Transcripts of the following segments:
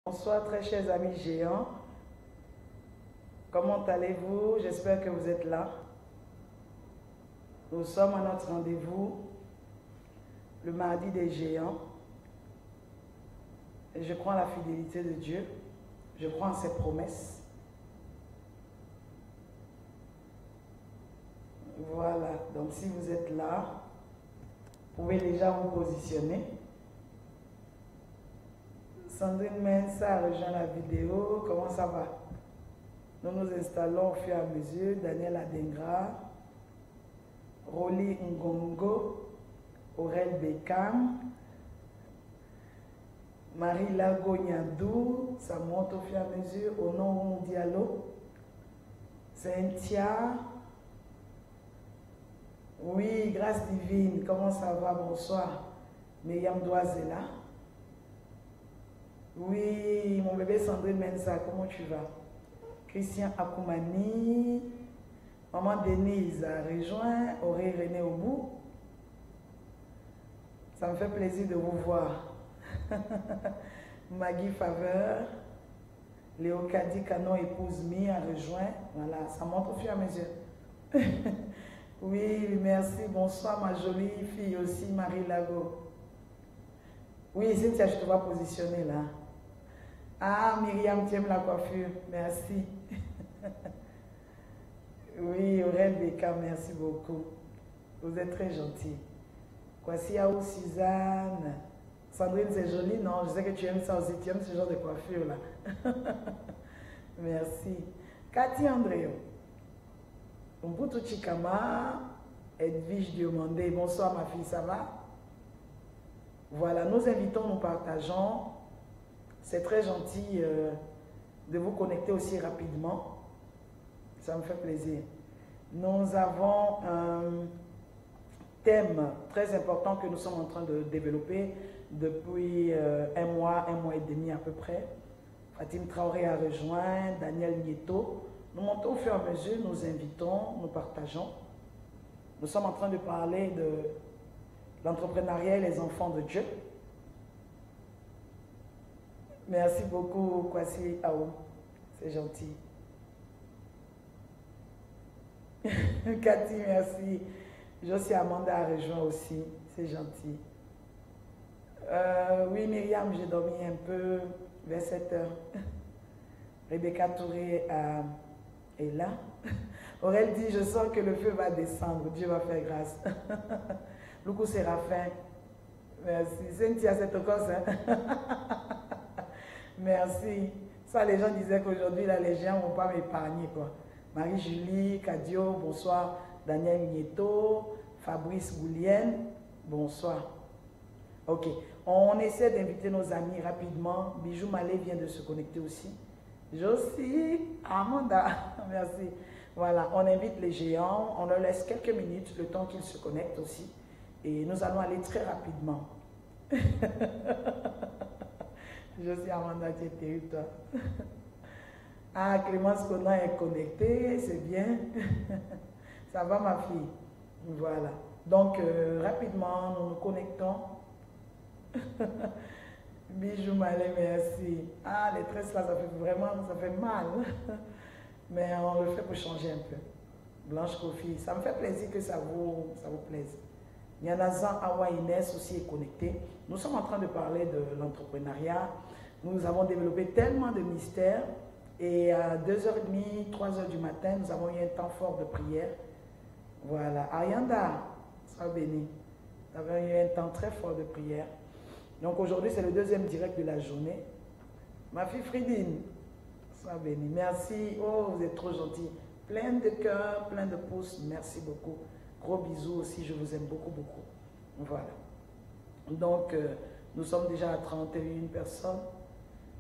Bonsoir très chers amis géants, comment allez-vous? J'espère que vous êtes là. Nous sommes à notre rendez-vous, le mardi des géants. Et je crois en la fidélité de Dieu, je crois en ses promesses. Voilà, donc si vous êtes là, vous pouvez déjà vous positionner. Sandrine Mensa a rejoint la vidéo. Comment ça va? Nous nous installons au fur et à mesure. Daniel Adengra, Rolly Ngongo, Aurel Bekam, Marie Lago Nyandou, ça monte au fur et à mesure. Onon Diallo, Cynthia. Oui, grâce divine. Comment ça va? Bonsoir. Myriam Doisela. Oui, mon bébé Sandrine Mensa, comment tu vas? Christian Akoumani, maman Denise a rejoint, Auré René Obou. Ça me fait plaisir de vous voir. Maggie Faveur, Léocadie Canon, épouse Mi a rejoint. Voilà, ça monte au fur et à mesure. Oui, merci, bonsoir ma jolie fille aussi, Marie Lago. Oui, Cynthia, je te vois positionner là. Ah, Myriam, tu aimes la coiffure. Merci. Oui, Aurel Beka, merci beaucoup. Vous êtes très gentil. Kwasiaou, Suzanne. Sandrine, c'est joli, non? Je sais que tu aimes ça aussi. Tu aimes ce genre de coiffure là. Merci. Cathy Andréo. Mbutu Chikama. Edwige Diomandé. Bonsoir ma fille, ça va? Voilà, nous invitons, nous partageons. C'est très gentil de vous connecter aussi rapidement. Ça me fait plaisir. Nous avons un thème très important que nous sommes en train de développer depuis un mois et demi à peu près. Fatim Traoré a rejoint, Daniel Nieto. Nous montons au fur et à mesure, nous invitons, nous partageons. Nous sommes en train de parler de l'entrepreneuriat et les enfants de Dieu. Merci beaucoup, Kwasi Aou. C'est gentil. Cathy, merci. Josie Amanda a rejoint aussi. C'est gentil. Oui, Myriam, j'ai dormi un peu vers 7 heures. Rebecca Touré est là. Aurel dit, je sens que le feu va descendre. Dieu va faire grâce. Loukou Séraphin. Merci. Cynthia, c'est au cause. Merci. Ça, les gens disaient qu'aujourd'hui, les gens ne vont pas m'épargner, quoi. Marie-Julie, Kadio, bonsoir. Daniel Nieto, Fabrice Goulienne, bonsoir. Ok. On essaie d'inviter nos amis rapidement. Bijou Malé vient de se connecter aussi. Josie, Amanda, merci. Voilà, on invite les géants. On leur laisse quelques minutes, le temps qu'ils se connectent aussi. Et nous allons aller très rapidement. Je suis Amanda, tu es terrible, toi. Ah, Clémence Conan est connectée, c'est bien. Ça va, ma fille? Voilà. Donc, rapidement, nous nous connectons. Bijou Malé, merci. Ah, les tresses là, ça fait vraiment, ça fait mal. Mais on le fait pour changer un peu. Blanche Kofi, ça me fait plaisir que ça vous plaise. Nyanazan Awa Inès aussi est connecté. Nous sommes en train de parler de l'entrepreneuriat. Nous avons développé tellement de mystères. Et à 2h30, 3h du matin, nous avons eu un temps fort de prière. Voilà. Arianda, sois béni. Nous avons eu un temps très fort de prière. Donc aujourd'hui, c'est le deuxième direct de la journée. Ma fille Fridine, sois béni. Merci. Oh, vous êtes trop gentils. Plein de cœurs, plein de pouces. Merci beaucoup. Gros bisous aussi, je vous aime beaucoup, beaucoup. Voilà. Donc, nous sommes déjà à 31 personnes.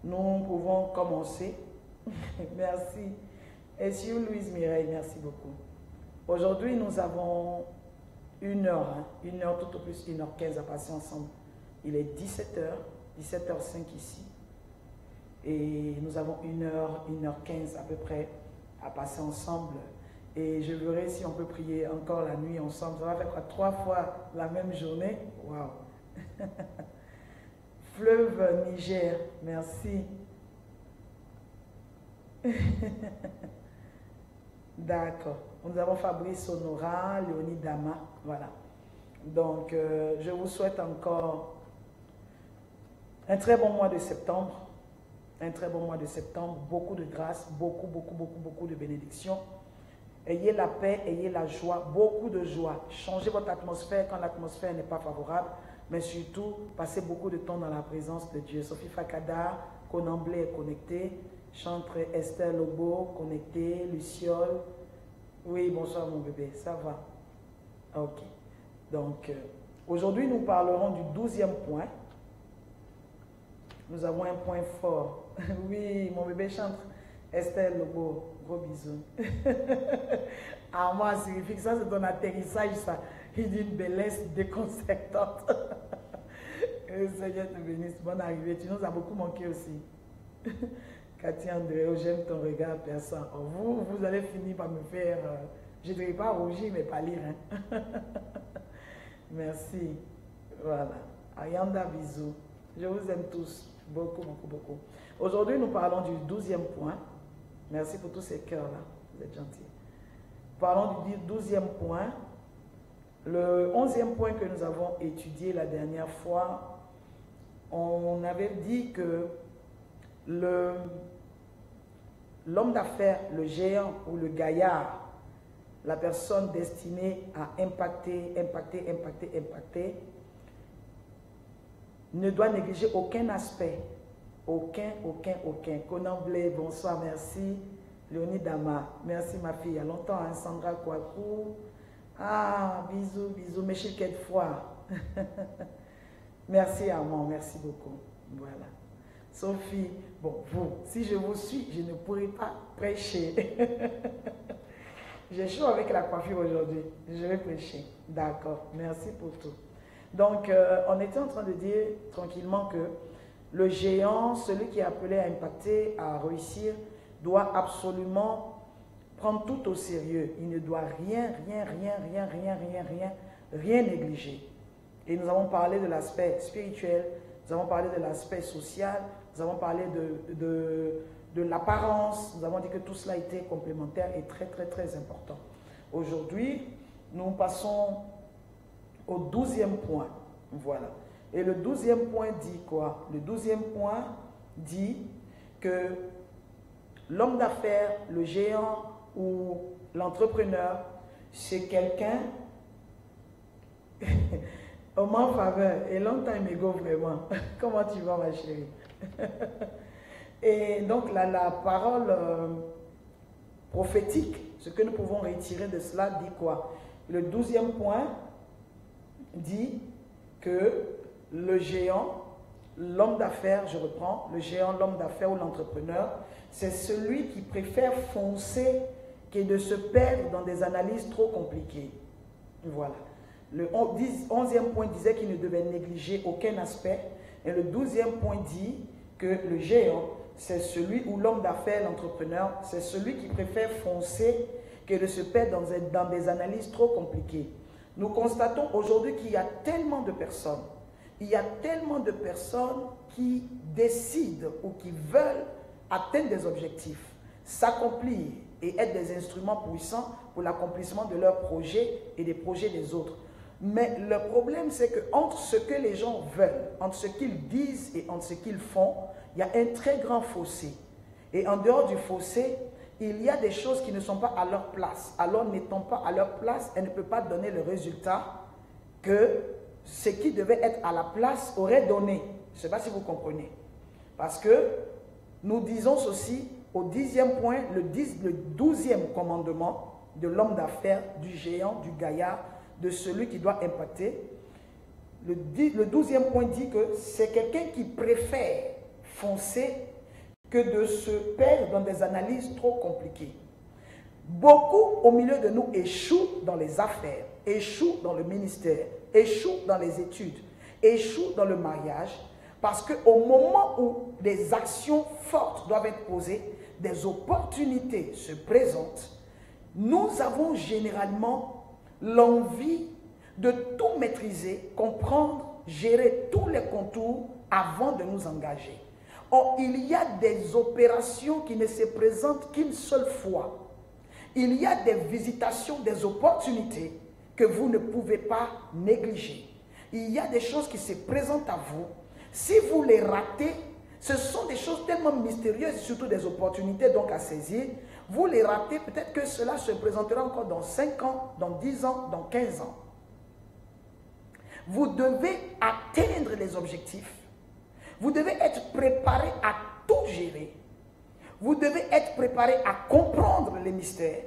Nous pouvons commencer. Merci. Et sur Louise Mireille, merci beaucoup. Aujourd'hui, nous avons 1 heure, hein, 1 heure tout au plus, 1h15 à passer ensemble. Il est 17h, 17h05 ici. Et nous avons 1 heure, 1h15 à peu près à passer ensemble. Et je verrai si on peut prier encore la nuit ensemble. Ça va faire quoi, 3 fois la même journée? Waouh! Fleuve Niger, merci. D'accord. Nous avons Fabrice Honora, Léonie Dama. Voilà. Donc, je vous souhaite encore un très bon mois de septembre. Un très bon mois de septembre. Beaucoup de grâce, beaucoup de bénédictions. Ayez la paix, ayez la joie, beaucoup de joie. Changez votre atmosphère quand l'atmosphère n'est pas favorable. Mais surtout, passez beaucoup de temps dans la présence de Dieu. Sophie Fakada, Conamblé est connectée. Chantre Esther Lobo, connectée. Luciole. Oui, bonsoir mon bébé, ça va. Ok. Donc, aujourd'hui, nous parlerons du 12e point. Nous avons un point fort. Oui, mon bébé chantre Esther Lobo, gros bisous. Ah, moi, signifie que ça, c'est ton atterrissage, ça. Il dit une bellesse déconcertante. Que Seigneur te bénisse. Bonne arrivée. Tu nous as beaucoup manqué aussi. Cathy Andréo, j'aime ton regard perçant. Oh, vous allez finir par me faire, je ne dirais pas rougir, mais pas lire. Hein? Merci. Voilà. Ayanda, bisous. Je vous aime tous. Beaucoup. Aujourd'hui, nous parlons du 12e point. Merci pour tous ces cœurs-là. Vous êtes gentils. Parlons du 12e point. Le 11e point que nous avons étudié la dernière fois, on avait dit que l'homme d'affaires, le géant ou le gaillard, la personne destinée à impacter, ne doit négliger aucun aspect. Aucun. Conamblé, bonsoir, merci. Léonie Dama, merci ma fille. Il y a longtemps, hein, Sandra Kouakou. Ah, bisous, Michel Kedfoy. Merci Armand, merci beaucoup. Voilà. Sophie, bon, vous, si je vous suis, je ne pourrai pas prêcher. J'ai chaud avec la coiffure aujourd'hui. Je vais prêcher. D'accord, merci pour tout. Donc, on était en train de dire tranquillement que le géant, celui qui est appelé à impacter, à réussir, doit absolument prendre tout au sérieux. Il ne doit rien négliger. Et nous avons parlé de l'aspect spirituel, nous avons parlé de l'aspect social, nous avons parlé de l'apparence, nous avons dit que tout cela était complémentaire et très important. Aujourd'hui, nous passons au 12e point. Voilà. Et le 12e point dit quoi? Le 12e point dit que l'homme d'affaires, le géant ou l'entrepreneur, c'est quelqu'un au moins faveur et long time ago vraiment. Comment tu vas ma chérie? Et donc la parole prophétique, ce que nous pouvons retirer de cela dit quoi? Le 12e point dit que le géant, l'homme d'affaires, je reprends, le géant, l'homme d'affaires ou l'entrepreneur, c'est celui qui préfère foncer que de se perdre dans des analyses trop compliquées. Voilà. Le 11e point disait qu'il ne devait négliger aucun aspect. Et le 12e point dit que le géant, c'est celui ou l'homme d'affaires, l'entrepreneur, c'est celui qui préfère foncer que de se perdre dans des analyses trop compliquées. Nous constatons aujourd'hui qu'il y a tellement de personnes, qui décident ou qui veulent atteindre des objectifs, s'accomplir et être des instruments puissants pour l'accomplissement de leurs projets et des projets des autres. Mais le problème, c'est qu'entre ce que les gens veulent, entre ce qu'ils disent et entre ce qu'ils font, il y a un très grand fossé. Et en dehors du fossé, il y a des choses qui ne sont pas à leur place. Alors, n'étant pas à leur place, elles ne peuvent pas donner le résultat que ce qui devait être à la place aurait donné. Je ne sais pas si vous comprenez. Parce que nous disons ceci au 10e point, le 12e commandement de l'homme d'affaires, du géant, du gaillard, de celui qui doit impacter. Le 12e point dit que c'est quelqu'un qui préfère foncer que de se perdre dans des analyses trop compliquées. Beaucoup au milieu de nous échouent dans les affaires, échouent dans le ministère, échouent dans les études, échouent dans le mariage, parce qu'au moment où des actions fortes doivent être posées, des opportunités se présentent, nous avons généralement l'envie de tout maîtriser, comprendre, gérer tous les contours avant de nous engager. Or, il y a des opérations qui ne se présentent qu'une seule fois. Il y a des visitations, des opportunités que vous ne pouvez pas négliger. Il y a des choses qui se présentent à vous. Si vous les ratez, ce sont des choses tellement mystérieuses, surtout des opportunités donc à saisir. Vous les ratez, peut-être que cela se présentera encore dans 5 ans, dans 10 ans, dans 15 ans. Vous devez atteindre les objectifs. Vous devez être préparé à tout gérer. Vous devez être préparé à comprendre les mystères.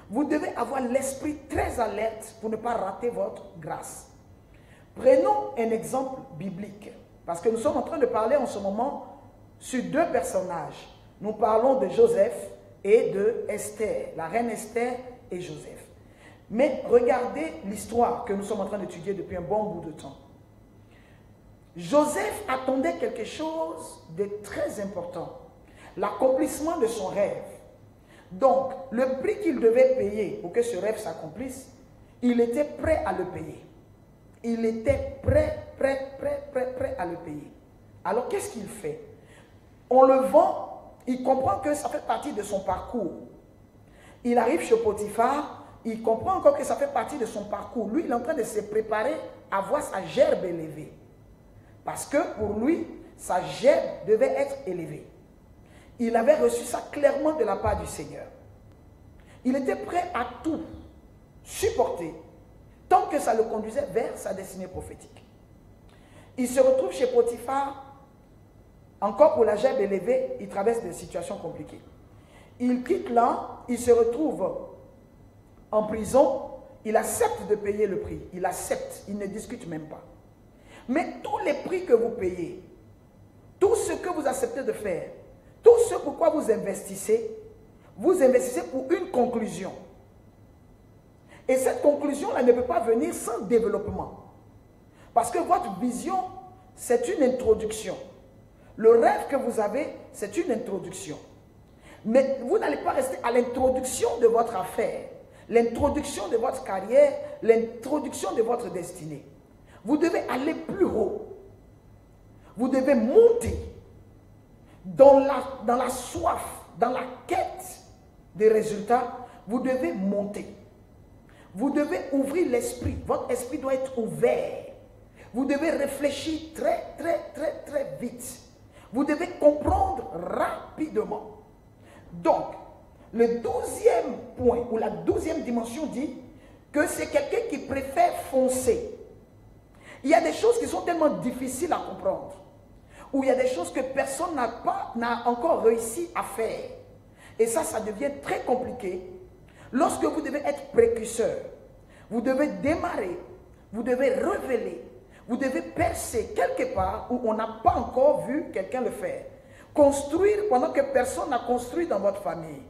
Vous devez avoir l'esprit très alerte pour ne pas rater votre grâce. Prenons un exemple biblique. Parce que nous sommes en train de parler en ce moment sur 2 personnages. Nous parlons de Joseph et de Esther, la reine Esther et Joseph. Mais regardez l'histoire que nous sommes en train d'étudier depuis un bon bout de temps. Joseph attendait quelque chose de très important, l'accomplissement de son rêve. Donc, le prix qu'il devait payer pour que ce rêve s'accomplisse, il était prêt à le payer. Il était prêt à le payer. Alors, qu'est-ce qu'il fait? On le vend, il comprend que ça fait partie de son parcours. Il arrive chez Potiphar, il comprend encore que ça fait partie de son parcours. Lui, il est en train de se préparer à voir sa gerbe élevée. Parce que pour lui, sa gerbe devait être élevée. Il avait reçu ça clairement de la part du Seigneur. Il était prêt à tout supporter, tant que ça le conduisait vers sa destinée prophétique. Il se retrouve chez Potiphar, encore pour la gerbe élevée, il traverse des situations compliquées. Il quitte là, il se retrouve en prison, il accepte de payer le prix, il accepte, il ne discute même pas. Mais tous les prix que vous payez, tout ce que vous acceptez de faire, tout ce pourquoi vous investissez pour une conclusion. Et cette conclusion-là ne peut pas venir sans développement. Parce que votre vision, c'est une introduction. Le rêve que vous avez, c'est une introduction. Mais vous n'allez pas rester à l'introduction de votre affaire, l'introduction de votre carrière, l'introduction de votre destinée. Vous devez aller plus haut. Vous devez monter dans la soif, dans la quête des résultats. Vous devez monter. Vous devez ouvrir l'esprit. Votre esprit doit être ouvert. Vous devez réfléchir très vite. Vous devez comprendre rapidement. Donc, le 12e point ou la 12e dimension dit que c'est quelqu'un qui préfère foncer. Il y a des choses qui sont tellement difficiles à comprendre, ou il y a des choses que personne n'a encore réussi à faire. Et ça devient très compliqué. Lorsque vous devez être précurseur, vous devez démarrer, vous devez révéler, vous devez percer quelque part où on n'a pas encore vu quelqu'un le faire. Construire pendant que personne n'a construit dans votre famille.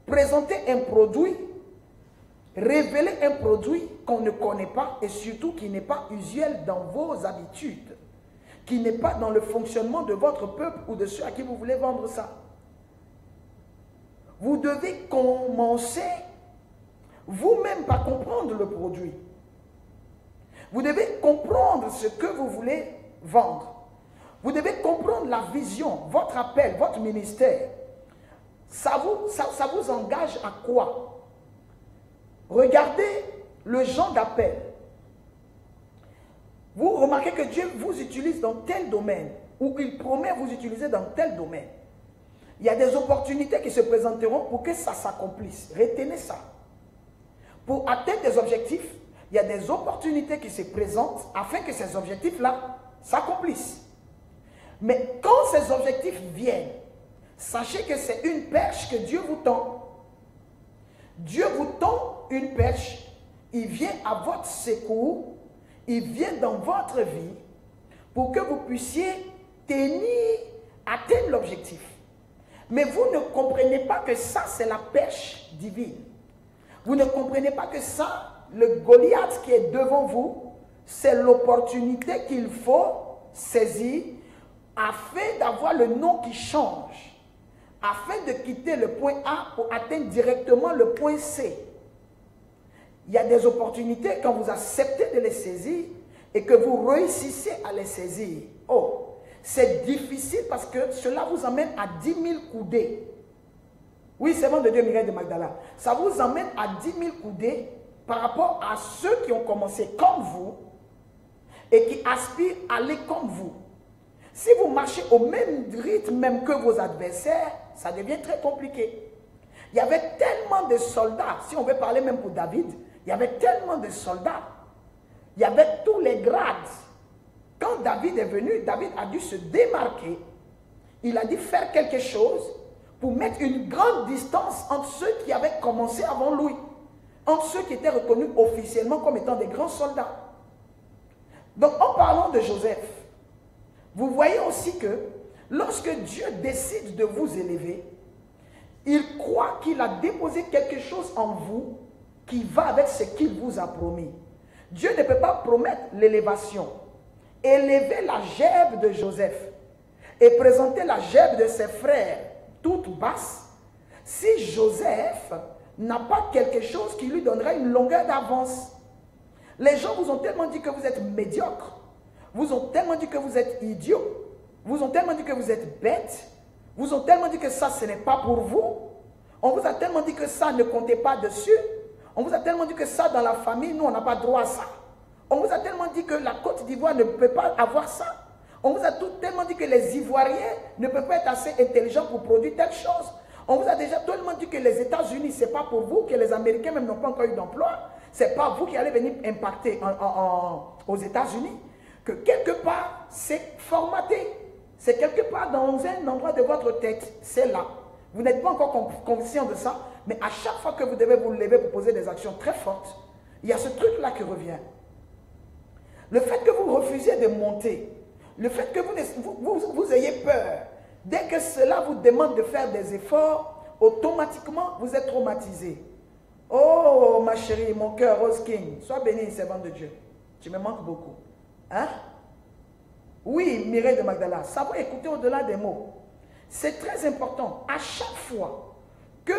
Présenter un produit, révéler un produit qu'on ne connaît pas et surtout qui n'est pas usuel dans vos habitudes, qui n'est pas dans le fonctionnement de votre peuple ou de ceux à qui vous voulez vendre ça. Vous devez commencer vous-même par comprendre le produit. Vous devez comprendre ce que vous voulez vendre. Vous devez comprendre la vision, votre appel, votre ministère. Ça vous engage à quoi? Regardez le genre d'appel. Vous remarquez que Dieu vous utilise dans tel domaine, ou il promet vous utiliser dans tel domaine. Il y a des opportunités qui se présenteront pour que ça s'accomplisse. Retenez ça. Pour atteindre des objectifs, il y a des opportunités qui se présentent afin que ces objectifs-là s'accomplissent. Mais quand ces objectifs viennent, sachez que c'est une perche que Dieu vous tend. Dieu vous tend une perche, il vient à votre secours, il vient dans votre vie pour que vous puissiez atteindre l'objectif. Mais vous ne comprenez pas que ça, c'est la perche divine. Vous ne comprenez pas que ça, le Goliath qui est devant vous, c'est l'opportunité qu'il faut saisir afin d'avoir le nom qui change, afin de quitter le point A pour atteindre directement le point C. Il y a des opportunités quand vous acceptez de les saisir et que vous réussissez à les saisir. Oh, c'est difficile parce que cela vous amène à 10 000 coudées. Oui, servant de Dieu, Mireille de Magdala. Ça vous amène à 10 000 coudées par rapport à ceux qui ont commencé comme vous et qui aspirent à aller comme vous. Si vous marchez au même rythme même que vos adversaires, ça devient très compliqué. Il y avait tellement de soldats, si on veut parler même pour David, il y avait tellement de soldats. Il y avait tous les grades. Quand David est venu, David a dû se démarquer. Il a dû faire quelque chose pour mettre une grande distance entre ceux qui avaient commencé avant lui, entre ceux qui étaient reconnus officiellement comme étant des grands soldats. Donc, en parlant de Joseph, vous voyez aussi que lorsque Dieu décide de vous élever, il croit qu'il a déposé quelque chose en vous qui va avec ce qu'il vous a promis. Dieu ne peut pas promettre l'élévation, élever la gerbes de Joseph et présenter la gerbe de ses frères toute basse, si Joseph n'a pas quelque chose qui lui donnera une longueur d'avance. Les gens vous ont tellement dit que vous êtes médiocre, vous ont tellement dit que vous êtes idiot, vous ont tellement dit que vous êtes bête, vous ont tellement dit que ça, ce n'est pas pour vous. On vous a tellement dit que ça, ne comptez pas dessus. On vous a tellement dit que ça, dans la famille, nous, on n'a pas droit à ça. On vous a tellement dit que la Côte d'Ivoire ne peut pas avoir ça. On vous a tellement dit que les Ivoiriens ne peuvent pas être assez intelligents pour produire telle chose. On vous a déjà tellement dit que les États-Unis, ce n'est pas pour vous, que les Américains même n'ont pas encore eu d'emploi. Ce n'est pas vous qui allez venir impacter aux États-Unis. Que quelque part, c'est formaté. C'est quelque part dans un endroit de votre tête. C'est là. Vous n'êtes pas encore conscient de ça. Mais à chaque fois que vous devez vous lever pour poser des actions très fortes, il y a ce truc-là qui revient. Le fait que vous refusiez de monter, le fait que vous ayez peur, dès que cela vous demande de faire des efforts, automatiquement, vous êtes traumatisé. Oh, ma chérie, mon cœur, Rose King, sois bénie, servante de Dieu. Tu me manques beaucoup. Hein? Oui, Mireille de Magdala, savoir écouter au-delà des mots. C'est très important. À chaque fois que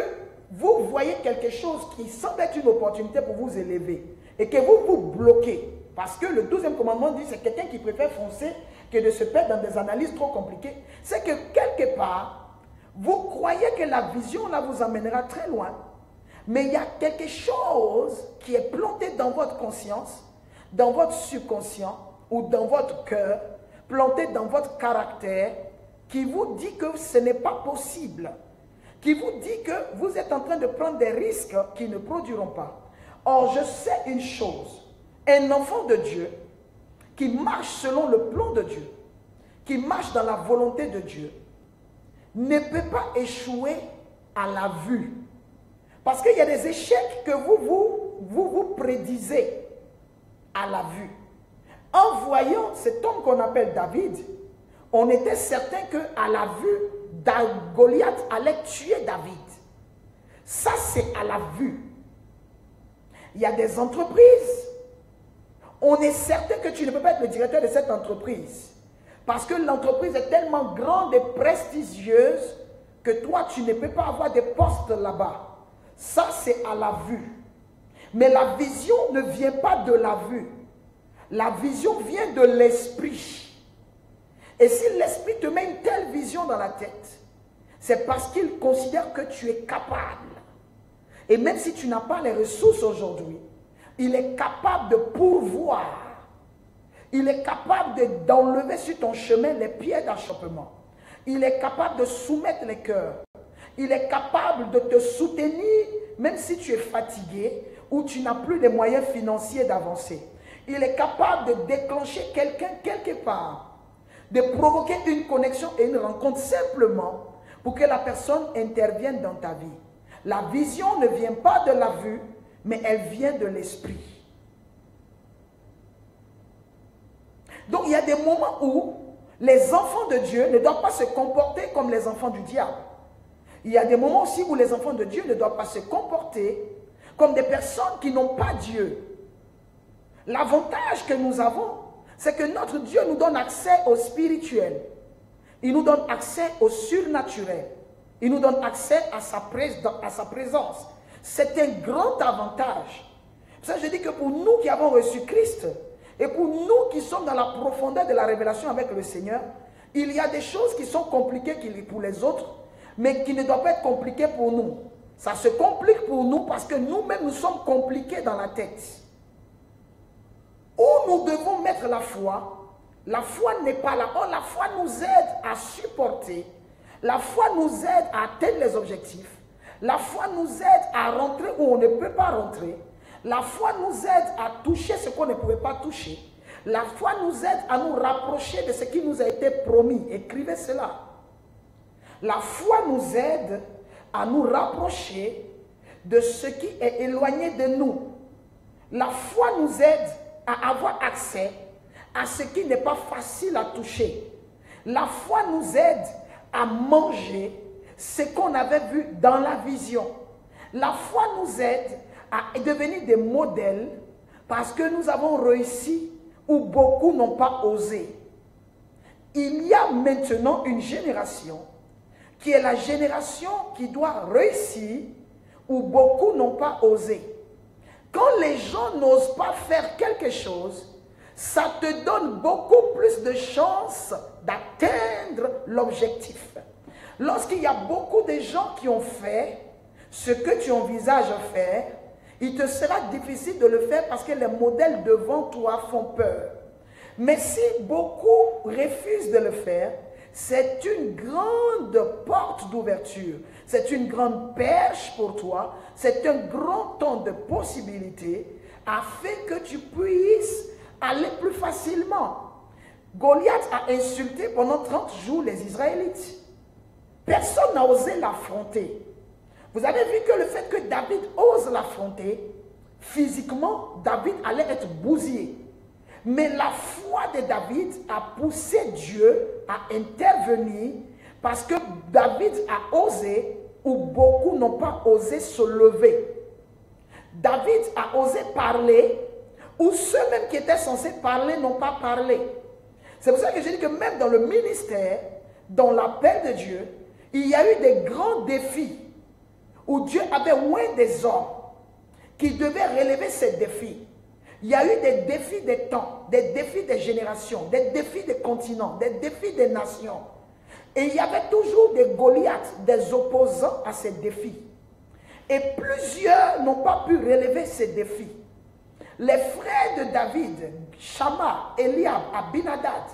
vous voyez quelque chose qui semble être une opportunité pour vous élever et que vous vous bloquez, parce que le 12e commandement dit que c'est quelqu'un qui préfère foncer que de se perdre dans des analyses trop compliquées, c'est que quelque part, vous croyez que la vision là vous amènera très loin, mais il y a quelque chose qui est planté dans votre conscience, dans votre subconscient ou dans votre cœur, planté dans votre caractère, qui vous dit que ce n'est pas possible, qui vous dit que vous êtes en train de prendre des risques qui ne produiront pas. Or, je sais une chose, un enfant de Dieu qui marche selon le plan de Dieu, qui marche dans la volonté de Dieu, ne peut pas échouer à la vue. Parce qu'il y a des échecs que vous prédisez à la vue. En voyant cet homme qu'on appelle David, on était certain qu'à la vue, Goliath allait tuer David. Ça, c'est à la vue. Il y a des entreprises, on est certain que tu ne peux pas être le directeur de cette entreprise. Parce que l'entreprise est tellement grande et prestigieuse que toi, tu ne peux pas avoir des postes là-bas. Ça, c'est à la vue. Mais la vision ne vient pas de la vue. La vision vient de l'esprit. Et si l'esprit te met une telle vision dans la tête, c'est parce qu'il considère que tu es capable. Et même si tu n'as pas les ressources aujourd'hui, il est capable de pourvoir. Il est capable d'enlever sur ton chemin les pieds d'achoppement. Il est capable de soumettre les cœurs. Il est capable de te soutenir même si tu es fatigué ou tu n'as plus les moyens financiers d'avancer. Il est capable de déclencher quelqu'un quelque part, de provoquer une connexion et une rencontre simplement pour que la personne intervienne dans ta vie. La vision ne vient pas de la vue, mais elle vient de l'esprit. Donc il y a des moments où les enfants de Dieu ne doivent pas se comporter comme les enfants du diable. Il y a des moments aussi où les enfants de Dieu ne doivent pas se comporter comme des personnes qui n'ont pas Dieu. L'avantage que nous avons, c'est que notre Dieu nous donne accès au spirituel. Il nous donne accès au surnaturel. Il nous donne accès à sa présence. C'est un grand avantage. Ça, je dis que pour nous qui avons reçu Christ, et pour nous qui sommes dans la profondeur de la révélation avec le Seigneur, Il y a des choses qui sont compliquées pour les autres, mais qui ne doivent pas être compliquées pour nous. Ça se complique pour nous parce que nous-mêmes, nous sommes compliqués dans la tête. Où nous devons mettre la foi n'est pas là. Or, la foi nous aide à supporter. La foi nous aide à atteindre les objectifs. La foi nous aide à rentrer où on ne peut pas rentrer. La foi nous aide à toucher ce qu'on ne pouvait pas toucher. La foi nous aide à nous rapprocher de ce qui nous a été promis. Écrivez cela. La foi nous aide à nous rapprocher de ce qui est éloigné de nous. La foi nous aide à avoir accès à ce qui n'est pas facile à toucher. La foi nous aide à manger ce qu'on avait vu dans la vision. La foi nous aide à devenir des modèles parce que nous avons réussi où beaucoup n'ont pas osé. Il y a maintenant une génération qui est la génération qui doit réussir où beaucoup n'ont pas osé. Quand les gens n'osent pas faire quelque chose, ça te donne beaucoup plus de chances d'atteindre l'objectif. Lorsqu'il y a beaucoup de gens qui ont fait ce que tu envisages faire, il te sera difficile de le faire parce que les modèles devant toi font peur. Mais si beaucoup refusent de le faire, c'est une grande porte d'ouverture. C'est une grande perche pour toi. C'est un grand temps de possibilités afin que tu puisses aller plus facilement. Goliath a insulté pendant 30 jours les Israélites. Personne n'a osé l'affronter. Vous avez vu que le fait que David ose l'affronter, physiquement, David allait être bousillé. Mais la foi de David a poussé Dieu à intervenir parce que David a osé où beaucoup n'ont pas osé se lever. David a osé parler où ceux-mêmes qui étaient censés parler n'ont pas parlé. C'est pour ça que je dis que même dans le ministère, dans l'appel de Dieu, il y a eu des grands défis où Dieu avait oint des hommes qui devaient relever ces défis. Il y a eu des défis des temps, des défis des générations, des défis des continents, des défis des nations. Et il y avait toujours des Goliaths, des opposants à ces défis. Et plusieurs n'ont pas pu relever ces défis. Les frères de David, Shammah, Eliab, Abinadab,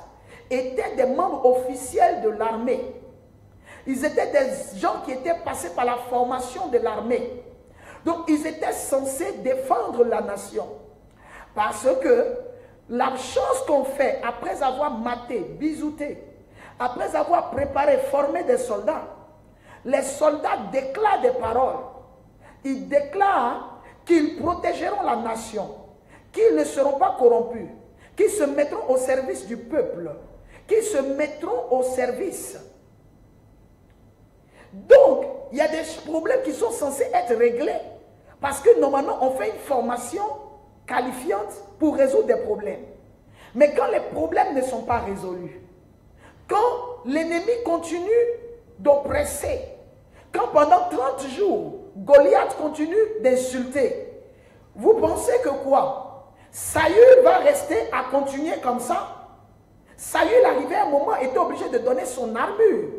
étaient des membres officiels de l'armée. Ils étaient des gens qui étaient passés par la formation de l'armée. Donc, ils étaient censés défendre la nation. Parce que la chose qu'on fait après avoir maté, bisouté, après avoir préparé, formé des soldats, les soldats déclarent des paroles. Ils déclarent qu'ils protégeront la nation, qu'ils ne seront pas corrompus, qu'ils se mettront au service du peuple, qu'ils se mettront au service. Donc, il y a des problèmes qui sont censés être réglés. Parce que normalement, on fait une formation qualifiante pour résoudre des problèmes. Mais quand les problèmes ne sont pas résolus, quand l'ennemi continue d'oppresser, quand pendant 30 jours, Goliath continue d'insulter, vous pensez que quoi? Saül va rester à continuer comme ça? Saül, arrivé à un moment, était obligé de donner son armure.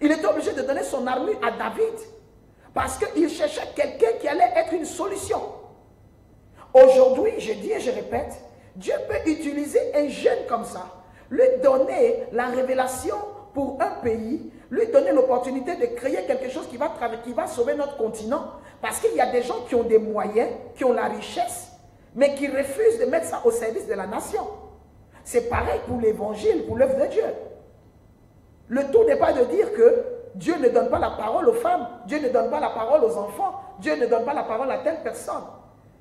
Il était obligé de donner son armure à David. Parce qu'il cherchait quelqu'un qui allait être une solution. Aujourd'hui, je dis et je répète, Dieu peut utiliser un jeune comme ça, lui donner la révélation pour un pays, lui donner l'opportunité de créer quelque chose qui va sauver notre continent. Parce qu'il y a des gens qui ont des moyens, qui ont la richesse, mais qui refusent de mettre ça au service de la nation. C'est pareil pour l'évangile, pour l'œuvre de Dieu. Le tout n'est pas de dire que Dieu ne donne pas la parole aux femmes, Dieu ne donne pas la parole aux enfants, Dieu ne donne pas la parole à telle personne.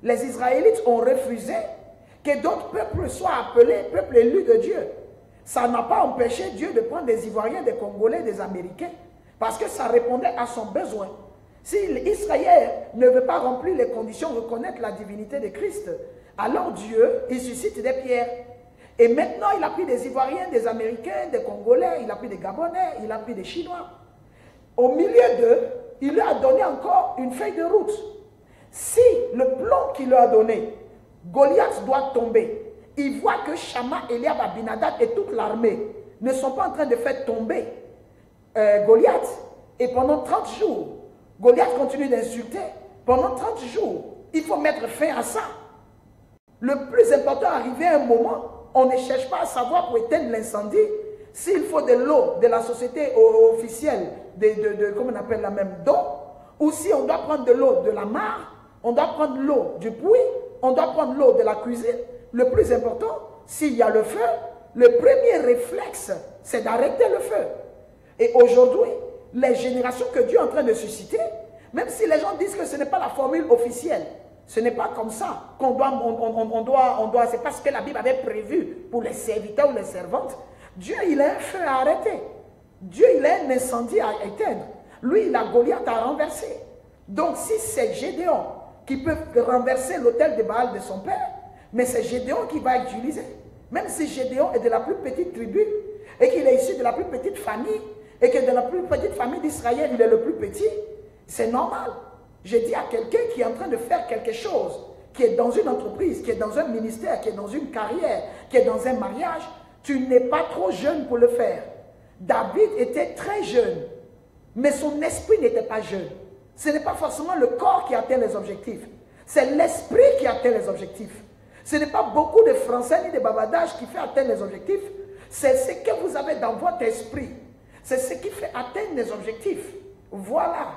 Les Israélites ont refusé que d'autres peuples soient appelés peuple élu de Dieu. Ça n'a pas empêché Dieu de prendre des Ivoiriens, des Congolais, des Américains, parce que ça répondait à son besoin. Si Israël ne veut pas remplir les conditions, reconnaître la divinité de Christ, alors Dieu, il suscite des pierres. Et maintenant, il a pris des Ivoiriens, des Américains, des Congolais, il a pris des Gabonais, il a pris des Chinois. Au milieu d'eux, il leur a donné encore une feuille de route. Si le plan qu'il leur a donné, Goliath doit tomber, il voit que Shammah, Eliab, Abinadab et toute l'armée ne sont pas en train de faire tomber Goliath. Et pendant 30 jours, Goliath continue d'insulter. Pendant 30 jours, il faut mettre fin à ça. Le plus important, arrivé à un moment, on ne cherche pas à savoir pour éteindre l'incendie s'il faut de l'eau de la société officielle, comment on appelle la même, d'eau, ou si on doit prendre de l'eau de la mare, on doit prendre l'eau du puits, on doit prendre l'eau de la cuisine. Le plus important, s'il y a le feu, le premier réflexe, c'est d'arrêter le feu. Et aujourd'hui, les générations que Dieu est en train de susciter, même si les gens disent que ce n'est pas la formule officielle, ce n'est pas comme ça qu'on doit, c'est parce que la Bible avait prévu pour les serviteurs ou les servantes. Dieu, il a un feu à arrêter. Dieu, il a un incendie à éteindre. Lui, il a Goliath à renverser. Donc, si c'est Gédéon qui peut renverser l'autel de Baal de son père, mais c'est Gédéon qui va utiliser. Même si Gédéon est de la plus petite tribu, et qu'il est issu de la plus petite famille, et que de la plus petite famille d'Israël, il est le plus petit, c'est normal. Je dis à quelqu'un qui est en train de faire quelque chose, qui est dans une entreprise, qui est dans un ministère, qui est dans une carrière, qui est dans un mariage, tu n'es pas trop jeune pour le faire. David était très jeune, mais son esprit n'était pas jeune. Ce n'est pas forcément le corps qui atteint les objectifs, c'est l'esprit qui atteint les objectifs. Ce n'est pas beaucoup de français ni de bavardage qui fait atteindre les objectifs, c'est ce que vous avez dans votre esprit. C'est ce qui fait atteindre les objectifs. Voilà.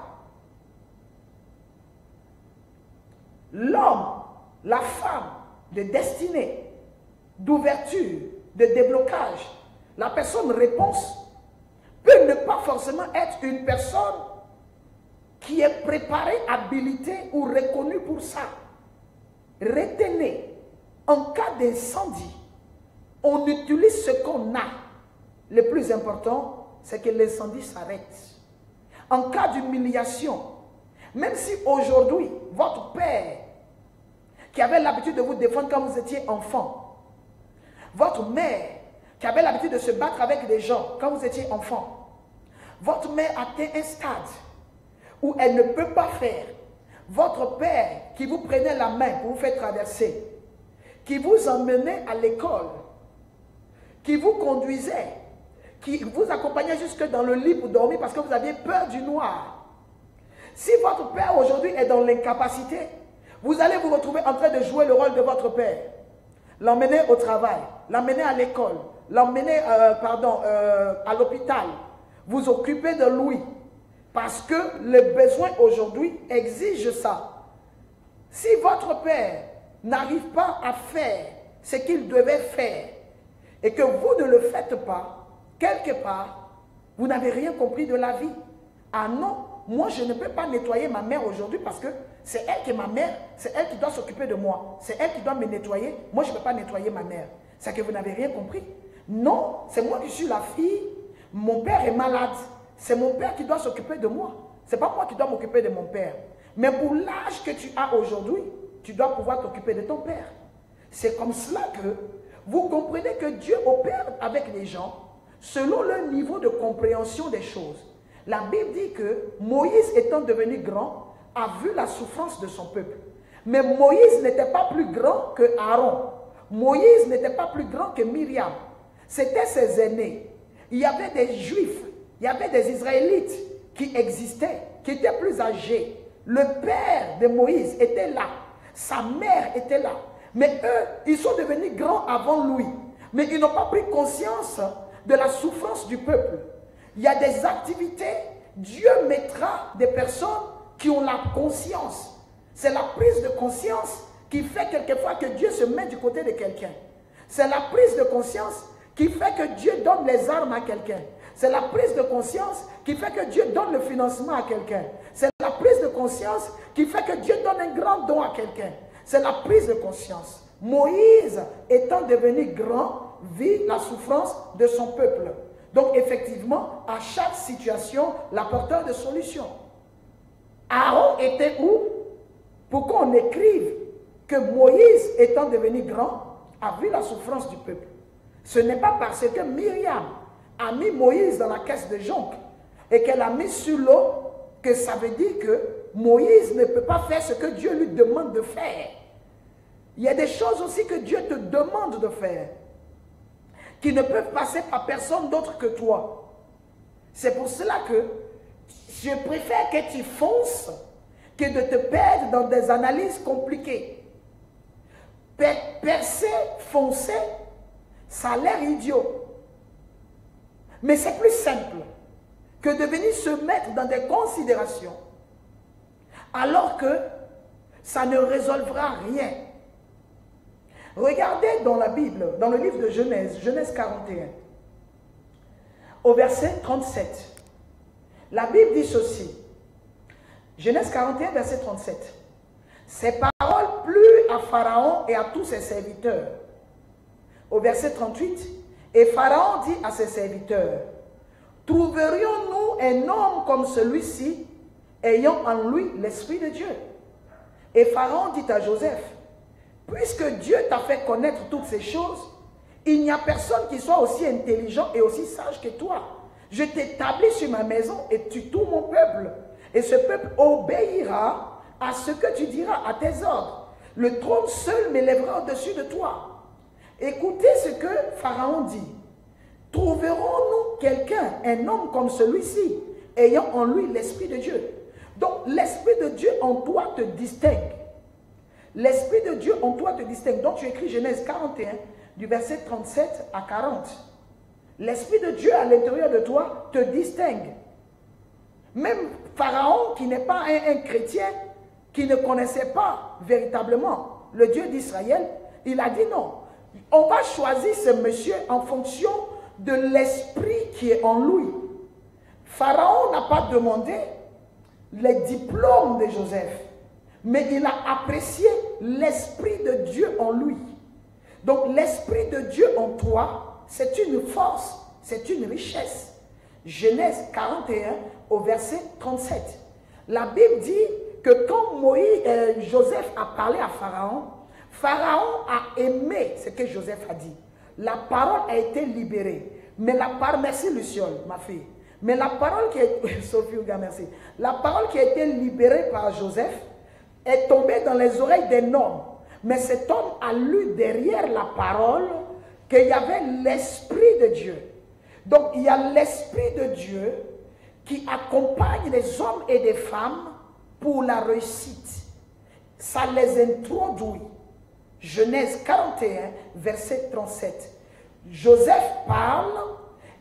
L'homme, la femme de destinée, d'ouverture, de déblocage, la personne réponse peut ne pas forcément être une personne qui est préparée, habilitée ou reconnue pour ça. Retenez, en cas d'incendie, on utilise ce qu'on a. Le plus important, c'est que l'incendie s'arrête. En cas d'humiliation, même si aujourd'hui, votre père, qui avait l'habitude de vous défendre quand vous étiez enfant, votre mère, qui avait l'habitude de se battre avec des gens quand vous étiez enfant, votre mère atteint un stade où elle ne peut pas faire. Votre père, qui vous prenait la main pour vous faire traverser, qui vous emmenait à l'école, qui vous conduisait, qui vous accompagnait jusque dans le lit pour dormir parce que vous aviez peur du noir. Si votre père aujourd'hui est dans l'incapacité, vous allez vous retrouver en train de jouer le rôle de votre père. L'emmener au travail, l'emmener à l'école, l'emmener à l'hôpital, vous occuper de lui. Parce que le besoin aujourd'hui exige ça. Si votre père n'arrive pas à faire ce qu'il devait faire et que vous ne le faites pas, quelque part, vous n'avez rien compris de la vie. Ah non, moi je ne peux pas nettoyer ma mère aujourd'hui parce que c'est elle qui est ma mère, c'est elle qui doit s'occuper de moi, c'est elle qui doit me nettoyer, moi je ne peux pas nettoyer ma mère. C'est que vous n'avez rien compris. Non, c'est moi qui suis la fille, mon père est malade, c'est mon père qui doit s'occuper de moi. Ce n'est pas moi qui dois m'occuper de mon père. Mais pour l'âge que tu as aujourd'hui, tu dois pouvoir t'occuper de ton père. C'est comme cela que vous comprenez que Dieu opère avec les gens selon leur niveau de compréhension des choses. La Bible dit que Moïse étant devenu grand, a vu la souffrance de son peuple. Mais Moïse n'était pas plus grand que Aaron. Moïse n'était pas plus grand que Myriam. C'était ses aînés. Il y avait des Juifs, il y avait des Israélites qui existaient, qui étaient plus âgés. Le père de Moïse était là. Sa mère était là. Mais eux, ils sont devenus grands avant lui. Mais ils n'ont pas pris conscience de la souffrance du peuple. Il y a des activités, Dieu mettra des personnes qui ont la conscience. C'est la prise de conscience qui fait quelquefois que Dieu se met du côté de quelqu'un. C'est la prise de conscience qui fait que Dieu donne les armes à quelqu'un. C'est la prise de conscience qui fait que Dieu donne le financement à quelqu'un. C'est la prise de conscience qui fait que Dieu donne un grand don à quelqu'un. C'est la prise de conscience. Moïse, étant devenu grand, vit la souffrance de son peuple. Donc effectivement, à chaque situation, l'apporteur de solution. Aaron était où? Pour qu'on écrive que Moïse, étant devenu grand, a vu la souffrance du peuple. Ce n'est pas parce que Myriam a mis Moïse dans la caisse de jonc et qu'elle a mis sur l'eau que ça veut dire que Moïse ne peut pas faire ce que Dieu lui demande de faire. Il y a des choses aussi que Dieu te demande de faire. qui ne peuvent passer par personne d'autre que toi. C'est pour cela que je préfère que tu fonces que de te perdre dans des analyses compliquées. Percer, foncer, ça a l'air idiot. Mais c'est plus simple que de venir se mettre dans des considérations alors que ça ne résolvera rien. Regardez dans la Bible, dans le livre de Genèse, Genèse 41, au verset 37. La Bible dit ceci. Genèse 41, verset 37. Ces paroles plurent à Pharaon et à tous ses serviteurs. Au verset 38, et Pharaon dit à ses serviteurs, trouverions-nous un homme comme celui-ci, ayant en lui l'Esprit de Dieu? Et Pharaon dit à Joseph, puisque Dieu t'a fait connaître toutes ces choses, il n'y a personne qui soit aussi intelligent et aussi sage que toi. Je t'établis sur ma maison et tu tout mon peuple. Et ce peuple obéira à ce que tu diras, à tes ordres. Le trône seul m'élèvera au-dessus de toi. Écoutez ce que Pharaon dit. Trouverons-nous quelqu'un, un homme comme celui-ci, ayant en lui l'Esprit de Dieu? Donc l'Esprit de Dieu en toi te distingue. L'Esprit de Dieu en toi te distingue. Donc tu écris Genèse 41, du verset 37 à 40. L'Esprit de Dieu à l'intérieur de toi te distingue. Même Pharaon, qui n'est pas un chrétien, qui ne connaissait pas véritablement le Dieu d'Israël, il a dit non. On va choisir ce monsieur en fonction de l'esprit qui est en lui. Pharaon n'a pas demandé les diplômes de Joseph, mais il a apprécié l'esprit de Dieu en lui. Donc l'esprit de Dieu en toi, c'est une force, c'est une richesse. Genèse 41 au verset 37. La Bible dit que quand Joseph a parlé à Pharaon, Pharaon a aimé ce que Joseph a dit. La parole a été libérée. Mais la parole, merci Luciole, ma fille. Mais la parole qui est, Sophie, merci. La parole qui a été libérée par Joseph est tombée dans les oreilles d'un homme. Mais cet homme a lu derrière la parole qu'il y avait l'Esprit de Dieu. Donc il y a l'Esprit de Dieu qui accompagne les hommes et les femmes pour la réussite. Ça les introduit. Genèse 41, verset 37. Joseph parle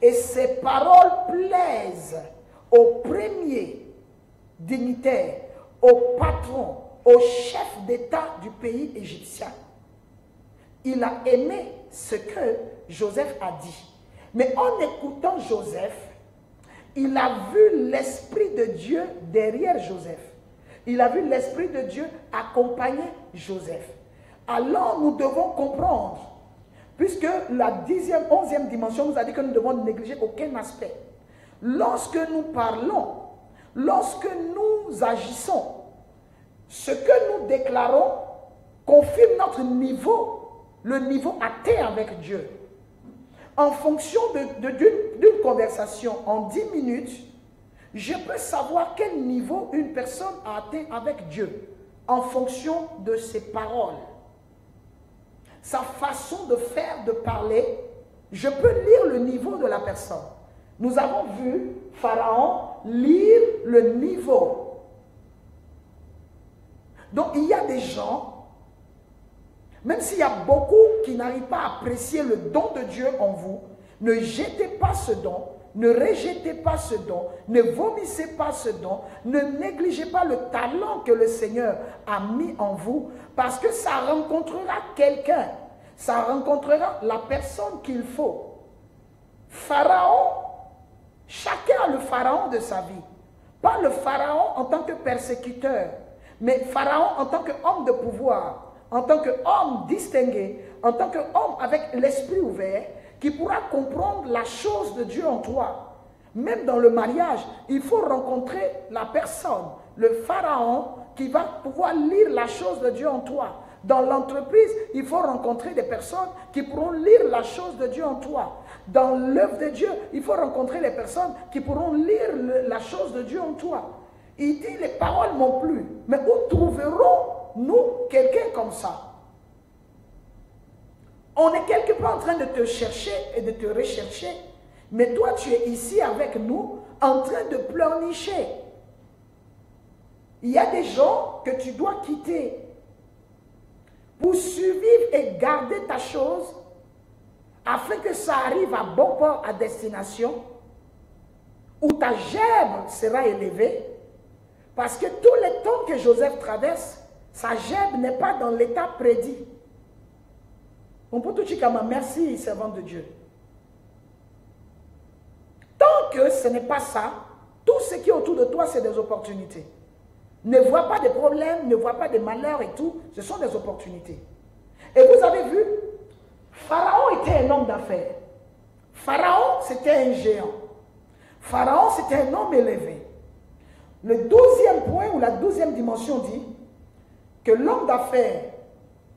et ses paroles plaisent au premier dignitaire, au patron, au chef d'État du pays égyptien. Il a aimé ce que Joseph a dit. Mais en écoutant Joseph, il a vu l'Esprit de Dieu derrière Joseph. Il a vu l'Esprit de Dieu accompagner Joseph. Alors nous devons comprendre, puisque la 10e, 11e dimension nous a dit que nous devons négliger aucun aspect. Lorsque nous parlons, lorsque nous agissons, ce que nous déclarons confirme notre niveau, le niveau atteint avec Dieu. En fonction d'une conversation en 10 minutes, je peux savoir quel niveau une personne a atteint avec Dieu en fonction de ses paroles. Sa façon de faire, de parler, je peux lire le niveau de la personne. Nous avons vu Pharaon lire le niveau. Donc il y a des gens, même s'il y a beaucoup qui n'arrivent pas à apprécier le don de Dieu en vous, ne jetez pas ce don, ne rejetez pas ce don, ne vomissez pas ce don, ne négligez pas le talent que le Seigneur a mis en vous, parce que ça rencontrera quelqu'un, ça rencontrera la personne qu'il faut. Pharaon, chacun a le Pharaon de sa vie, pas le Pharaon en tant que persécuteur, mais Pharaon en tant qu'homme de pouvoir, en tant qu'homme distingué, en tant qu'homme avec l'esprit ouvert, qui pourra comprendre la chose de Dieu en toi. Même dans le mariage, il faut rencontrer la personne, le Pharaon, qui va pouvoir lire la chose de Dieu en toi. Dans l'entreprise, il faut rencontrer des personnes qui pourront lire la chose de Dieu en toi. Dans l'œuvre de Dieu, il faut rencontrer les personnes qui pourront lire la chose de Dieu en toi. Il dit, les paroles m'ont plu. Mais où trouverons-nous quelqu'un comme ça? On est quelque part en train de te chercher et de te rechercher. Mais toi, tu es ici avec nous en train de pleurnicher. Il y a des gens que tu dois quitter pour survivre et garder ta chose afin que ça arrive à bon port, à destination, où ta gerbe sera élevée. Parce que tous les temps que Joseph traverse, sa gerbe n'est pas dans l'état prédit. On peut tout dire comme merci, servant de Dieu. Tant que ce n'est pas ça, tout ce qui est autour de toi, c'est des opportunités. Ne vois pas de problèmes, ne vois pas de malheurs et tout, ce sont des opportunités. Et vous avez vu, Pharaon était un homme d'affaires. Pharaon, c'était un géant. Pharaon, c'était un homme élevé. Le 12e point ou la 12e dimension dit que l'homme d'affaires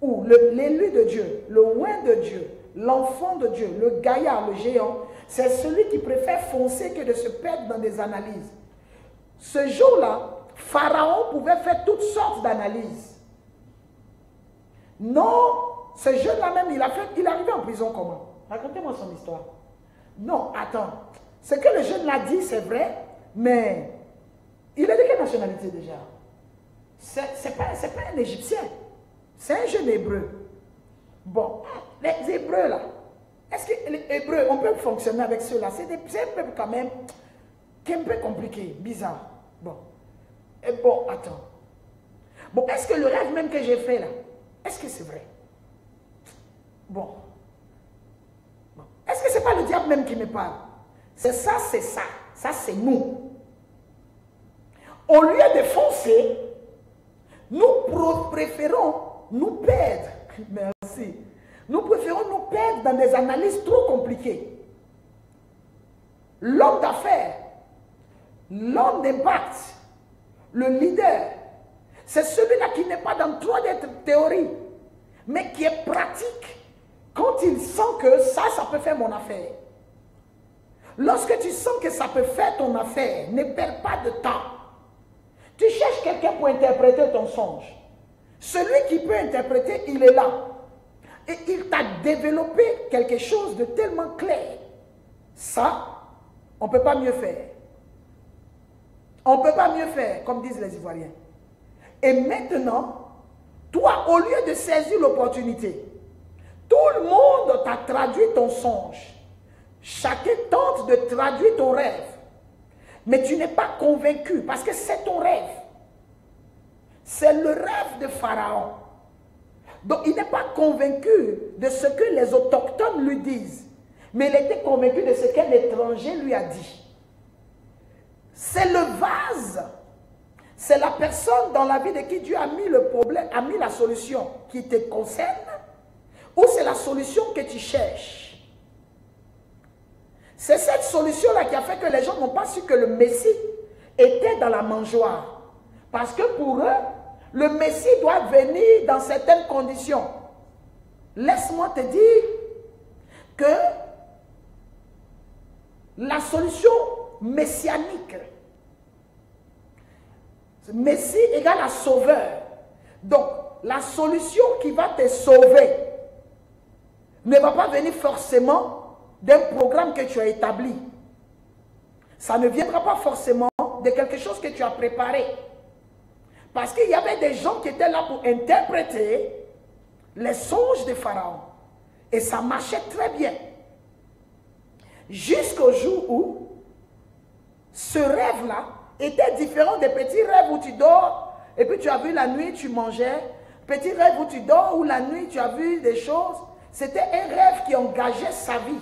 ou l'élu de Dieu, le oint de Dieu, l'enfant de Dieu, le gaillard, le géant, c'est celui qui préfère foncer que de se perdre dans des analyses. Ce jour-là, Pharaon pouvait faire toutes sortes d'analyses. Non, ce jeune-là même, il est arrivé en prison comment? Racontez-moi son histoire. Non, attends. Ce que le jeune-là dit, c'est vrai, mais il est de quelle nationalité déjà? C'est pas un Égyptien. C'est un jeune hébreu. Bon, les Hébreux là, est-ce que les Hébreux, on peut fonctionner avec ceux-là? C'est un peuple quand même qui est un peu compliqué, bizarre. Bon. Et bon, attends. Bon, est-ce que le rêve même que j'ai fait là, est-ce que c'est vrai? Bon. Est-ce que c'est pas le diable même qui me parle? C'est ça, c'est ça. Ça, c'est nous. Au lieu de foncer, nous préférons nous perdre. Merci. Nous préférons nous perdre dans des analyses trop compliquées. L'homme d'affaires, l'homme d'impact, le leader, c'est celui-là qui n'est pas dans trop de théories, mais qui est pratique quand il sent que ça peut faire mon affaire. Lorsque tu sens que ça peut faire ton affaire, ne perds pas de temps. Tu cherches quelqu'un pour interpréter ton songe. Celui qui peut interpréter, il est là. Et il t'a développé quelque chose de tellement clair. Ça, on ne peut pas mieux faire. On ne peut pas mieux faire, comme disent les Ivoiriens. Et maintenant, toi, au lieu de saisir l'opportunité, tout le monde t'a traduit ton songe. Chacun tente de traduire ton rêve. Mais tu n'es pas convaincu parce que c'est ton rêve. C'est le rêve de Pharaon. Donc il n'est pas convaincu de ce que les autochtones lui disent. Mais il était convaincu de ce qu'un étranger lui a dit. C'est le vase. C'est la personne dans la vie de qui Dieu a mis le problème, a mis la solution qui te concerne. Ou c'est la solution que tu cherches. C'est cette solution-là qui a fait que les gens n'ont pas su que le Messie était dans la mangeoire. Parce que pour eux, le Messie doit venir dans certaines conditions. Laisse-moi te dire que la solution messianique, Messie égale à sauveur. Donc, la solution qui va te sauver ne va pas venir forcément d'un programme que tu as établi. Ça ne viendra pas forcément de quelque chose que tu as préparé. Parce qu'il y avait des gens qui étaient là pour interpréter les songes de Pharaon. Et ça marchait très bien. Jusqu'au jour où ce rêve-là était différent des petits rêves où tu dors et puis tu as vu la nuit, tu mangeais. Petit rêve où tu dors, où la nuit, tu as vu des choses. C'était un rêve qui engageait sa vie.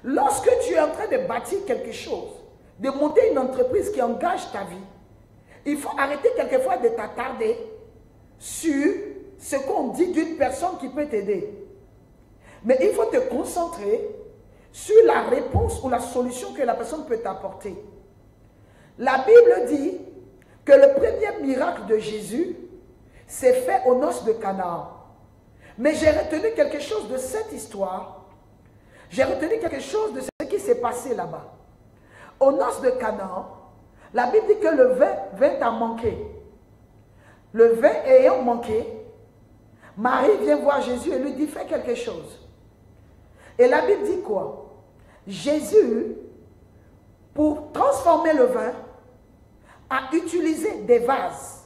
Lorsque tu es en train de bâtir quelque chose, de monter une entreprise qui engage ta vie, il faut arrêter quelquefois de t'attarder sur ce qu'on dit d'une personne qui peut t'aider. Mais il faut te concentrer sur la réponse ou la solution que la personne peut t'apporter. La Bible dit que le premier miracle de Jésus s'est fait aux noces de Canaan. Mais j'ai retenu quelque chose de cette histoire. J'ai retenu quelque chose de ce qui s'est passé là-bas. Aux noces de Canaan, la Bible dit que le vin a manqué. Le vin ayant manqué, Marie vient voir Jésus et lui dit, fais quelque chose. Et la Bible dit quoi? Jésus, pour transformer le vin, a utilisé des vases.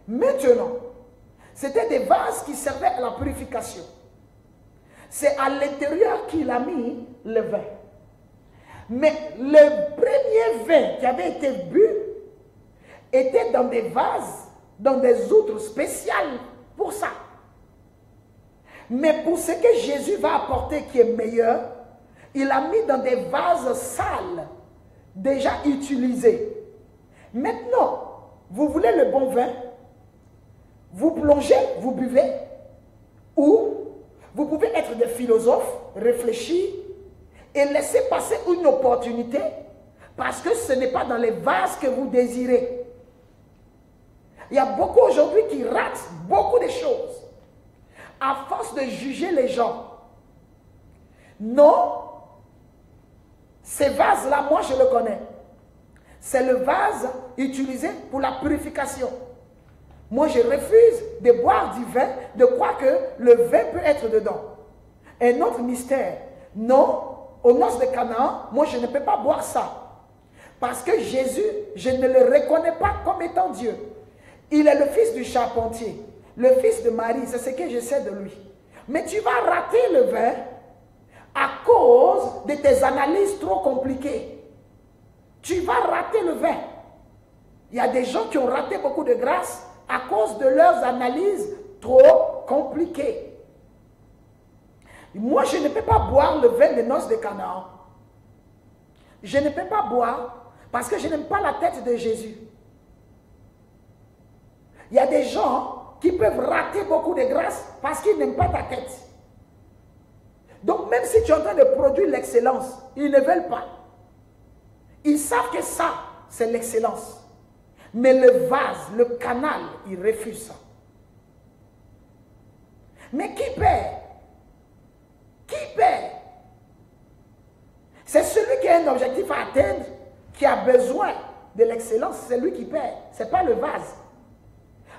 Maintenant, c'était des vases qui servaient à la purification. C'est à l'intérieur qu'il a mis le vin. Mais le premier vin qui avait été bu était dans des vases, dans des outres spéciales pour ça. Mais pour ce que Jésus va apporter qui est meilleur, il a mis dans des vases sales, déjà utilisés. Maintenant, vous voulez le bon vin, vous plongez, vous buvez, ou vous pouvez être des philosophes, réfléchir, et laisser passer une opportunité, parce que ce n'est pas dans les vases que vous désirez. Il y a beaucoup aujourd'hui qui ratent beaucoup de choses, à force de juger les gens. Non, ces vases-là, moi je le connais. C'est le vase utilisé pour la purification. Moi je refuse de boire du vin, de croire que le vin peut être dedans. Un autre mystère. Non, aux noces de Canaan, moi je ne peux pas boire ça. Parce que Jésus, je ne le reconnais pas comme étant Dieu. Il est le fils du charpentier, le fils de Marie, c'est ce que je sais de lui. Mais tu vas rater le vin à cause de tes analyses trop compliquées. Tu vas rater le vin. Il y a des gens qui ont raté beaucoup de grâce à cause de leurs analyses trop compliquées. Moi, je ne peux pas boire le vin des noces de Canaan. Je ne peux pas boire parce que je n'aime pas la tête de Jésus. Il y a des gens qui peuvent rater beaucoup de grâce parce qu'ils n'aiment pas ta tête. Donc même si tu es en train de produire l'excellence, ils ne veulent pas. Ils savent que ça, c'est l'excellence. Mais le vase, le canal, ils refusent ça. Mais qui paie? Qui paie? C'est celui qui a un objectif à atteindre, qui a besoin de l'excellence, c'est lui qui paie. Ce n'est pas le vase.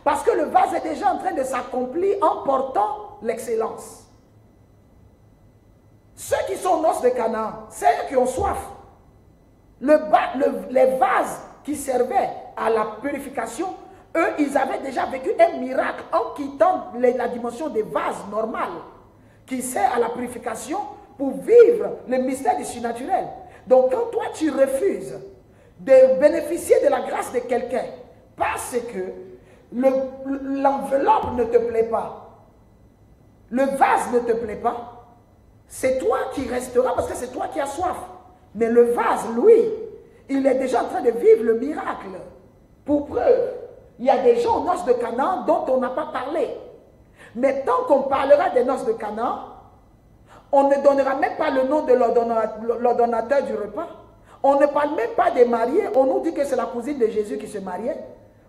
Parce que le vase est déjà en train de s'accomplir en portant l'excellence. Ceux qui sont aux noces de Canaan, c'est eux qui ont soif. Les vases qui servaient à la purification, eux, ils avaient déjà vécu un miracle en quittant la dimension des vases normales, qui sert à la purification pour vivre le mystère du surnaturel. Donc quand toi tu refuses de bénéficier de la grâce de quelqu'un parce que l'enveloppe ne te plaît pas, le vase ne te plaît pas, c'est toi qui resteras parce que c'est toi qui as soif. Mais le vase, lui, il est déjà en train de vivre le miracle. Pour preuve, il y a des gens aux noces de Canaan dont on n'a pas parlé. Mais tant qu'on parlera des noces de Canaan, on ne donnera même pas le nom de l'ordonnateur du repas. On ne parle même pas des mariés. On nous dit que c'est la cousine de Jésus qui se mariait.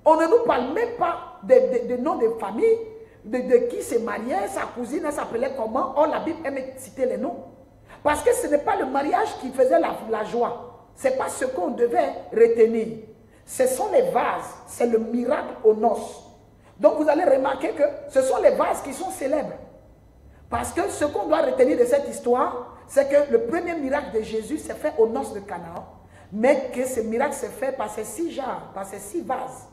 On ne nous parle même pas des noms de famille, de qui se mariait, sa cousine, elle s'appelait comment. Oh, la Bible aime citer les noms. Parce que ce n'est pas le mariage qui faisait la joie. Ce n'est pas ce qu'on devait retenir. Ce sont les vases, c'est le miracle aux noces. Donc vous allez remarquer que ce sont les vases qui sont célèbres. Parce que ce qu'on doit retenir de cette histoire, c'est que le premier miracle de Jésus s'est fait aux noces de Canaan, mais que ce miracle s'est fait par ces 6 jarres, par ces 6 vases.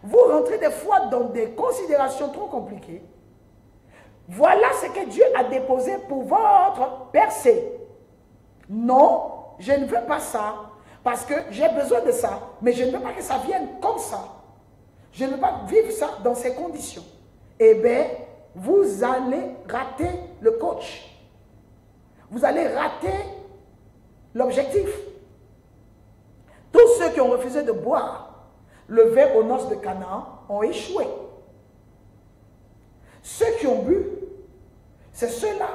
Vous rentrez des fois dans des considérations trop compliquées. Voilà ce que Dieu a déposé pour votre percée. Non, je ne veux pas ça, parce que j'ai besoin de ça, mais je ne veux pas que ça vienne comme ça. Je ne veux pas vivre ça dans ces conditions. Eh bien, vous allez rater le coach. Vous allez rater l'objectif. Tous ceux qui ont refusé de boire le vin aux noces de Canaan ont échoué. Ceux qui ont bu, c'est ceux-là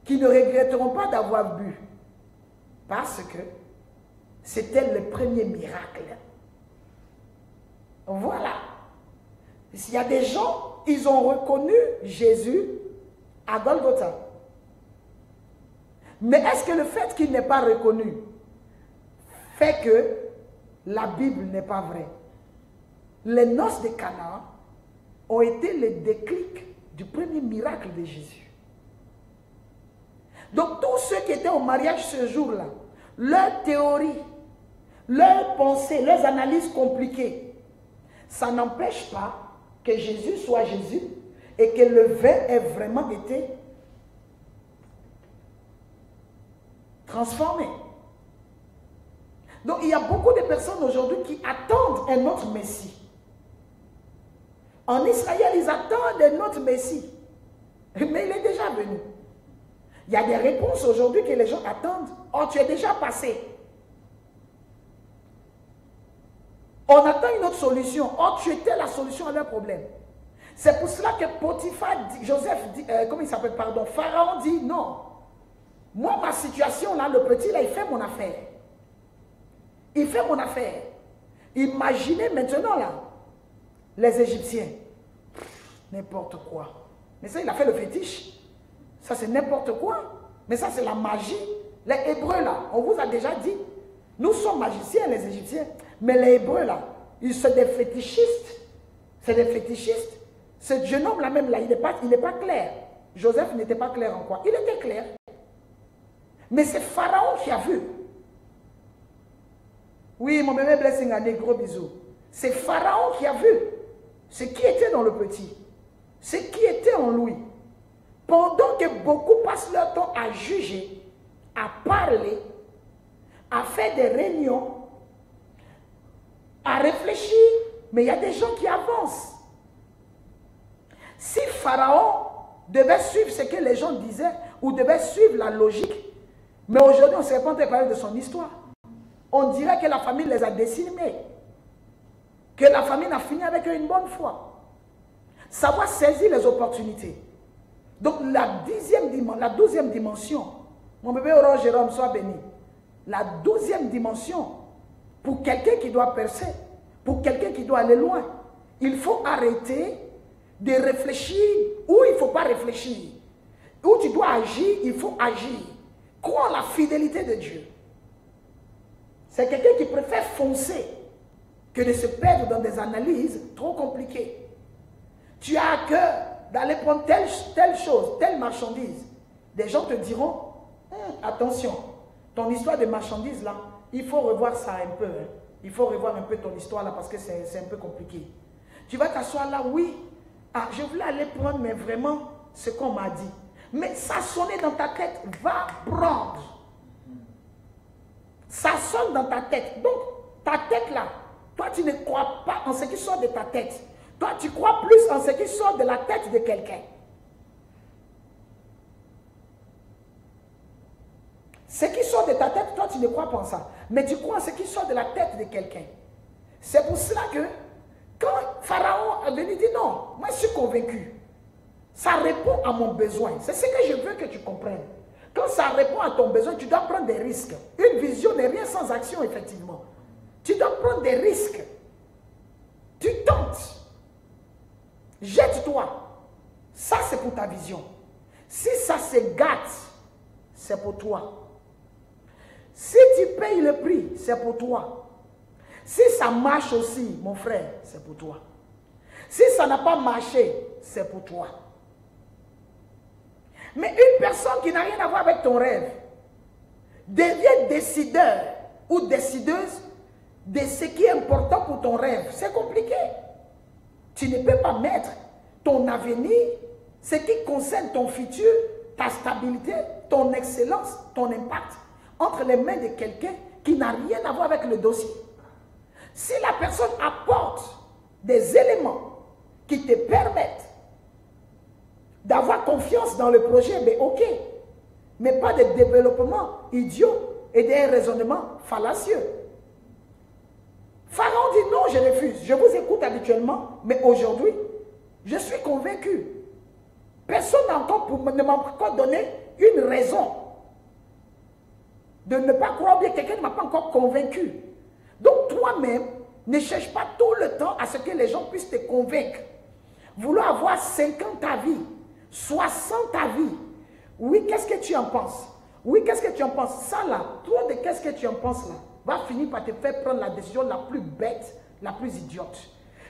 qui ne regretteront pas d'avoir bu. Parce que c'était le premier miracle. Voilà. Il y a des gens, ils ont reconnu Jésus à Golgotha. Mais est-ce que le fait qu'il n'est pas reconnu fait que la Bible n'est pas vraie? Les noces de Canaan ont été le déclic du premier miracle de Jésus. Donc tous ceux qui étaient au mariage ce jour-là, leurs théories, leurs pensées, leurs analyses compliquées, ça n'empêche pas que Jésus soit Jésus et que le vin ait vraiment été transformé. Donc il y a beaucoup de personnes aujourd'hui qui attendent un autre Messie. En Israël, ils attendent un autre Messie. Mais il est déjà venu. Il y a des réponses aujourd'hui que les gens attendent. Oh, tu es déjà passé. On attend une autre solution. Oh, tu étais la solution à leur problème. C'est pour cela que Potiphar, comment il s'appelle, pardon, Pharaon dit non. Moi, ma situation là, le petit là, il fait mon affaire. Il fait mon affaire. Imaginez maintenant là, les Égyptiens. N'importe quoi. Mais ça, il a fait le fétiche. Ça, c'est n'importe quoi. Mais ça, c'est la magie. Les Hébreux là, on vous a déjà dit. Nous sommes magiciens, les Égyptiens. Mais les Hébreux là, ils sont des fétichistes. C'est des fétichistes. Ce jeune homme là même là, il n'est pas clair. Joseph n'était pas clair en quoi? Il était clair. Mais c'est Pharaon qui a vu. Oui, mon bébé Blessing a des gros bisous. C'est Pharaon qui a vu ce qui était dans le petit. Ce qui était en lui. Pendant que beaucoup passent leur temps à juger, à parler, à faire des réunions, à réfléchir, mais il y a des gens qui avancent. Si Pharaon devait suivre ce que les gens disaient, ou devait suivre la logique, mais aujourd'hui on ne sait pas parler de son histoire. On dirait que la famille les a décimés, que la famille a fini avec eux une bonne fois. Savoir saisir les opportunités. Donc la 12e dimension, mon bébé Orange Jérôme, sois béni. La 12e dimension, pour quelqu'un qui doit percer, pour quelqu'un qui doit aller loin, il faut arrêter de réfléchir où il ne faut pas réfléchir. Où tu dois agir, il faut agir. Crois en la fidélité de Dieu. C'est quelqu'un qui préfère foncer que de se perdre dans des analyses trop compliquées. Tu as à cœur d'aller prendre telle chose, telle marchandise. Des gens te diront, attention, ton histoire de marchandise là, il faut revoir ça un peu. Hein. Il faut revoir un peu ton histoire là parce que c'est un peu compliqué. Tu vas t'asseoir là, oui, je voulais aller prendre, mais vraiment, ce qu'on m'a dit. Mais ça sonnait dans ta tête, va prendre. Ça sonne dans ta tête. Donc, ta tête là, toi tu ne crois pas en ce qui sort de ta tête. Toi tu crois plus en ce qui sort de la tête de quelqu'un. Ce qui sort de ta tête, toi tu ne crois pas en ça. Mais tu crois en ce qui sort de la tête de quelqu'un. C'est pour cela que, quand Pharaon est venu dire non, moi je suis convaincu. Ça répond à mon besoin. C'est ce que je veux que tu comprennes. Quand ça répond à ton besoin, tu dois prendre des risques. Une vision n'est rien sans action, effectivement. Tu dois prendre des risques. Tu tentes. Jette-toi. Ça, c'est pour ta vision. Si ça se gâte, c'est pour toi. Si tu payes le prix, c'est pour toi. Si ça marche aussi, mon frère, c'est pour toi. Si ça n'a pas marché, c'est pour toi. Mais une personne qui n'a rien à voir avec ton rêve devient décideur ou décideuse de ce qui est important pour ton rêve. C'est compliqué. Tu ne peux pas mettre ton avenir, ce qui concerne ton futur, ta stabilité, ton excellence, ton impact, entre les mains de quelqu'un qui n'a rien à voir avec le dossier. Si la personne apporte des éléments qui te permettent d'avoir confiance dans le projet, mais ok. Mais pas de développement idiot et des raisonnements fallacieux. Pharaon dit non, je refuse. Je vous écoute habituellement, mais aujourd'hui, je suis convaincu. Personne ne m'a encore donné une raison de ne pas croire bien. Quelqu'un ne m'a pas encore convaincu. Donc toi-même, ne cherche pas tout le temps à ce que les gens puissent te convaincre. Vouloir avoir 50 avis, 60 avis. Oui, qu'est-ce que tu en penses? Oui, qu'est-ce que tu en penses? Ça là, toi de qu'est-ce que tu en penses là, va finir par te faire prendre la décision la plus bête, la plus idiote.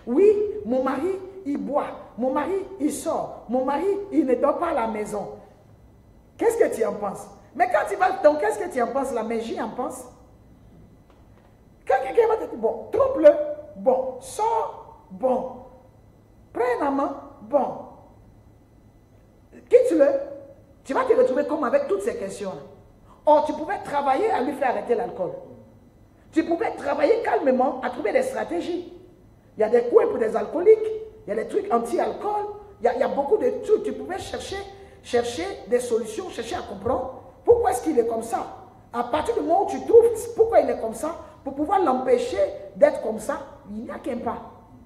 Oui, mon mari, il boit. Mon mari, il sort. Mon mari, il ne dort pas à la maison. Qu'est-ce que tu en penses? Mais quand tu vas, donc qu'est-ce que tu en penses là? Mais j'y en pense. Quand quelqu'un va te dire, bon, trompe-le, bon, sors, bon, prends un amant, bon, quitte-le, tu vas te retrouver comme avec toutes ces questions. Or, tu pouvais travailler à lui faire arrêter l'alcool. Tu pouvais travailler calmement à trouver des stratégies. Il y a des coins pour des alcooliques, il y a des trucs anti-alcool, il y a beaucoup de trucs. Tu pouvais chercher des solutions, chercher à comprendre pourquoi est-ce qu'il est comme ça. À partir du moment où tu trouves pourquoi il est comme ça, pour pouvoir l'empêcher d'être comme ça, il n'y a qu'un pas.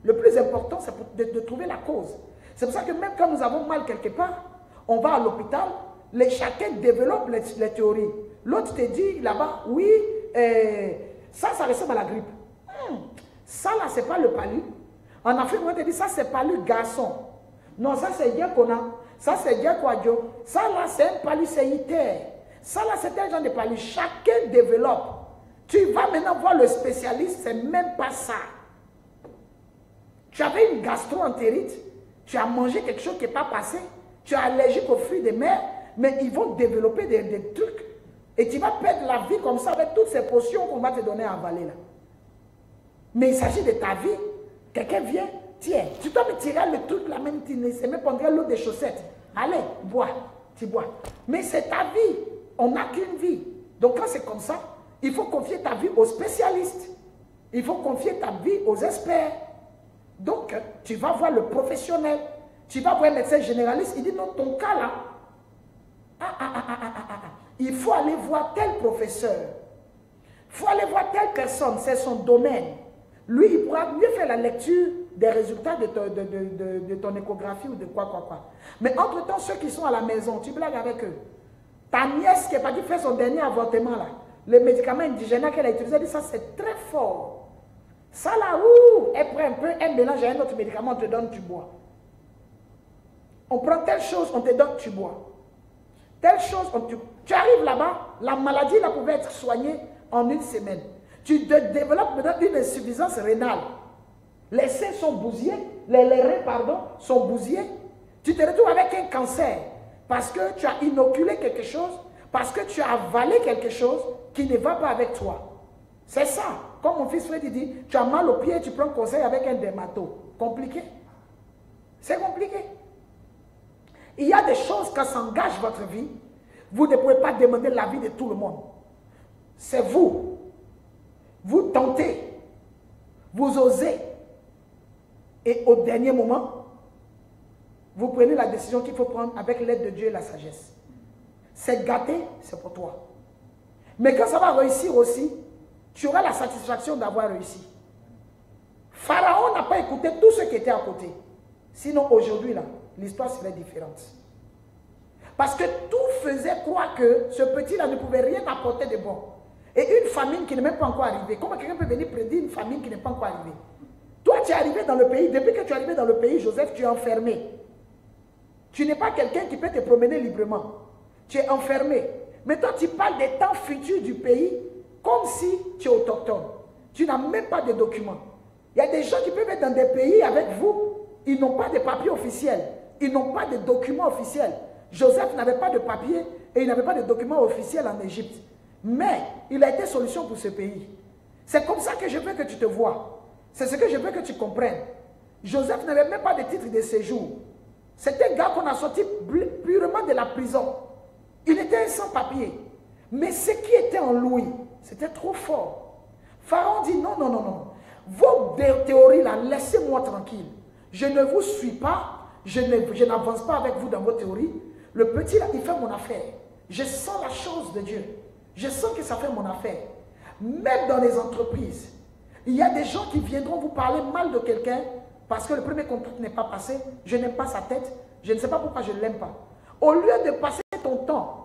Le plus important, c'est de trouver la cause. C'est pour ça que même quand nous avons mal quelque part, on va à l'hôpital, chacun développe les théories. L'autre te dit là-bas, oui, ça ressemble à la grippe. Ça là, c'est pas le palu. En Afrique, on te dit, ça c'est palu garçon. Non, ça c'est diakona. Ça c'est diakwadjo. Ça là, c'est un palu séitaire. Ça là, c'est un genre de palu. Chacun développe. Tu vas maintenant voir le spécialiste, c'est même pas ça. Tu avais une gastro-entérite, tu as mangé quelque chose qui n'est pas passé, tu es allergique aux fruits de mer, mais ils vont développer des trucs. Et tu vas perdre la vie comme ça avec toutes ces potions qu'on va te donner à avaler là. Mais il s'agit de ta vie. Quelqu'un vient, tiens, tu dois me tirer le truc là même, tu ne sais même pas l'eau des chaussettes. Allez, bois, tu bois. Mais c'est ta vie. On n'a qu'une vie. Donc quand c'est comme ça, il faut confier ta vie aux spécialistes. Il faut confier ta vie aux experts. Donc, tu vas voir le professionnel. Tu vas voir un médecin généraliste. Il dit non, ton cas là, il faut aller voir tel professeur. Il faut aller voir telle personne. C'est son domaine. Lui, il pourra mieux faire la lecture des résultats de ton échographie ou de quoi. Mais entre-temps, ceux qui sont à la maison, tu blagues avec eux. Ta nièce qui est partie faire son dernier avortement là, les médicaments indigènes qu'elle a utilisés, elle dit ça c'est très fort. Ça là, elle prend un peu, elle mélange à un autre médicament, on te donne, tu bois. On prend telle chose, on te donne, tu bois. Telle chose, tu arrives là-bas, la maladie là pouvait être soignée en une semaine. Tu développes maintenant une insuffisance rénale. Les seins sont bousillés, les reins, pardon, sont bousillés. Tu te retrouves avec un cancer parce que tu as inoculé quelque chose, parce que tu as avalé quelque chose qui ne va pas avec toi. C'est ça. Comme mon fils Fred dit, tu as mal au pied, tu prends conseil avec un dermato. Compliqué. C'est compliqué. Il y a des choses, quand ça engage votre vie, vous ne pouvez pas demander l'avis de tout le monde. C'est vous. Vous tentez. Vous osez. Et au dernier moment, vous prenez la décision qu'il faut prendre avec l'aide de Dieu et la sagesse. C'est gâté, c'est pour toi. Mais quand ça va réussir aussi, tu auras la satisfaction d'avoir réussi. Pharaon n'a pas écouté tous ceux qui étaient à côté. Sinon, aujourd'hui, là, l'histoire serait différente. Parce que tout faisait croire que ce petit-là ne pouvait rien apporter de bon. Et une famine qui n'est même pas encore arrivée. Comment quelqu'un peut venir prédire une famine qui n'est pas encore arrivée? Toi, tu es arrivé dans le pays. Depuis que tu es arrivé dans le pays, Joseph, tu es enfermé. Tu n'es pas quelqu'un qui peut te promener librement. Tu es enfermé. Mais toi, tu parles des temps futurs du pays comme si tu es autochtone. Tu n'as même pas de documents. Il y a des gens qui peuvent être dans des pays avec vous. Ils n'ont pas de papiers officiels. Ils n'ont pas de documents officiels. Joseph n'avait pas de papier et il n'avait pas de documents officiels en Égypte. Mais il a été solution pour ce pays. C'est comme ça que je veux que tu te vois. C'est ce que je veux que tu comprennes. Joseph n'avait même pas de titre de séjour. C'était un gars qu'on a sorti purement de la prison. Il était sans-papier. Mais ce qui était en lui, c'était trop fort. Pharaon dit non, non, non, non. Vos théories là, laissez-moi tranquille. Je ne vous suis pas. Je n'avance pas avec vous dans vos théories. Le petit là, il fait mon affaire. Je sens la chose de Dieu. Je sens que ça fait mon affaire. Même dans les entreprises, il y a des gens qui viendront vous parler mal de quelqu'un parce que le premier contact n'est pas passé. Je n'aime pas sa tête. Je ne sais pas pourquoi je ne l'aime pas. Au lieu de passer ton temps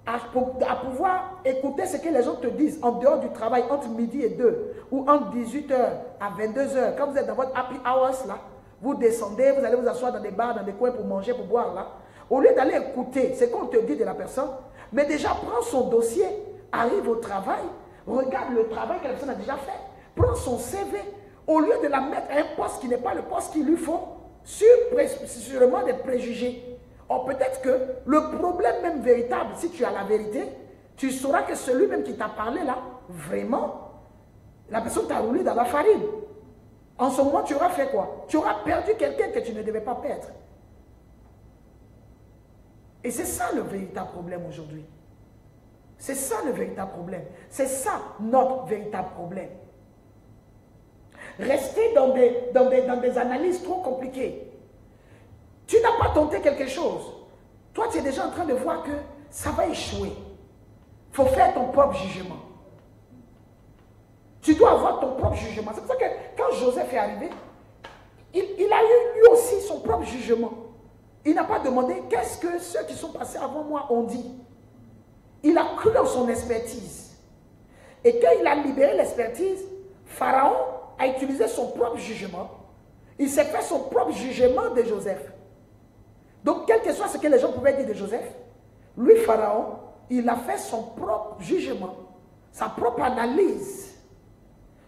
à pouvoir écouter ce que les gens te disent en dehors du travail entre midi et 2 ou entre 18h à 22h, quand vous êtes dans votre happy hours là, vous descendez, vous allez vous asseoir dans des bars, dans des coins pour manger, pour boire là. Au lieu d'aller écouter ce qu'on te dit de la personne, mais déjà prends son dossier, arrive au travail, regarde le travail que la personne a déjà fait, prends son CV, au lieu de la mettre à un poste qui n'est pas le poste qu'il lui faut, sûrement des préjugés. Or, peut-être que le problème même véritable, si tu as la vérité, tu sauras que celui même qui t'a parlé là, vraiment, la personne t'a roulé dans la farine. En ce moment, tu auras fait quoi? Tu auras perdu quelqu'un que tu ne devais pas perdre. Et c'est ça le véritable problème aujourd'hui. C'est ça le véritable problème. C'est ça notre véritable problème. Rester dans des analyses trop compliquées. Tu n'as pas tenté quelque chose. Toi, tu es déjà en train de voir que ça va échouer. Il faut faire ton propre jugement. Tu dois avoir ton propre jugement. C'est pour ça que quand Joseph est arrivé, il a eu lui aussi son propre jugement. Il n'a pas demandé qu'est-ce que ceux qui sont passés avant moi ont dit. Il a cru dans son expertise. Et quand il a libéré l'expertise, Pharaon a utilisé son propre jugement. Il s'est fait son propre jugement de Joseph. Donc, quel que soit ce que les gens pouvaient dire de Joseph, lui, Pharaon, il a fait son propre jugement, sa propre analyse,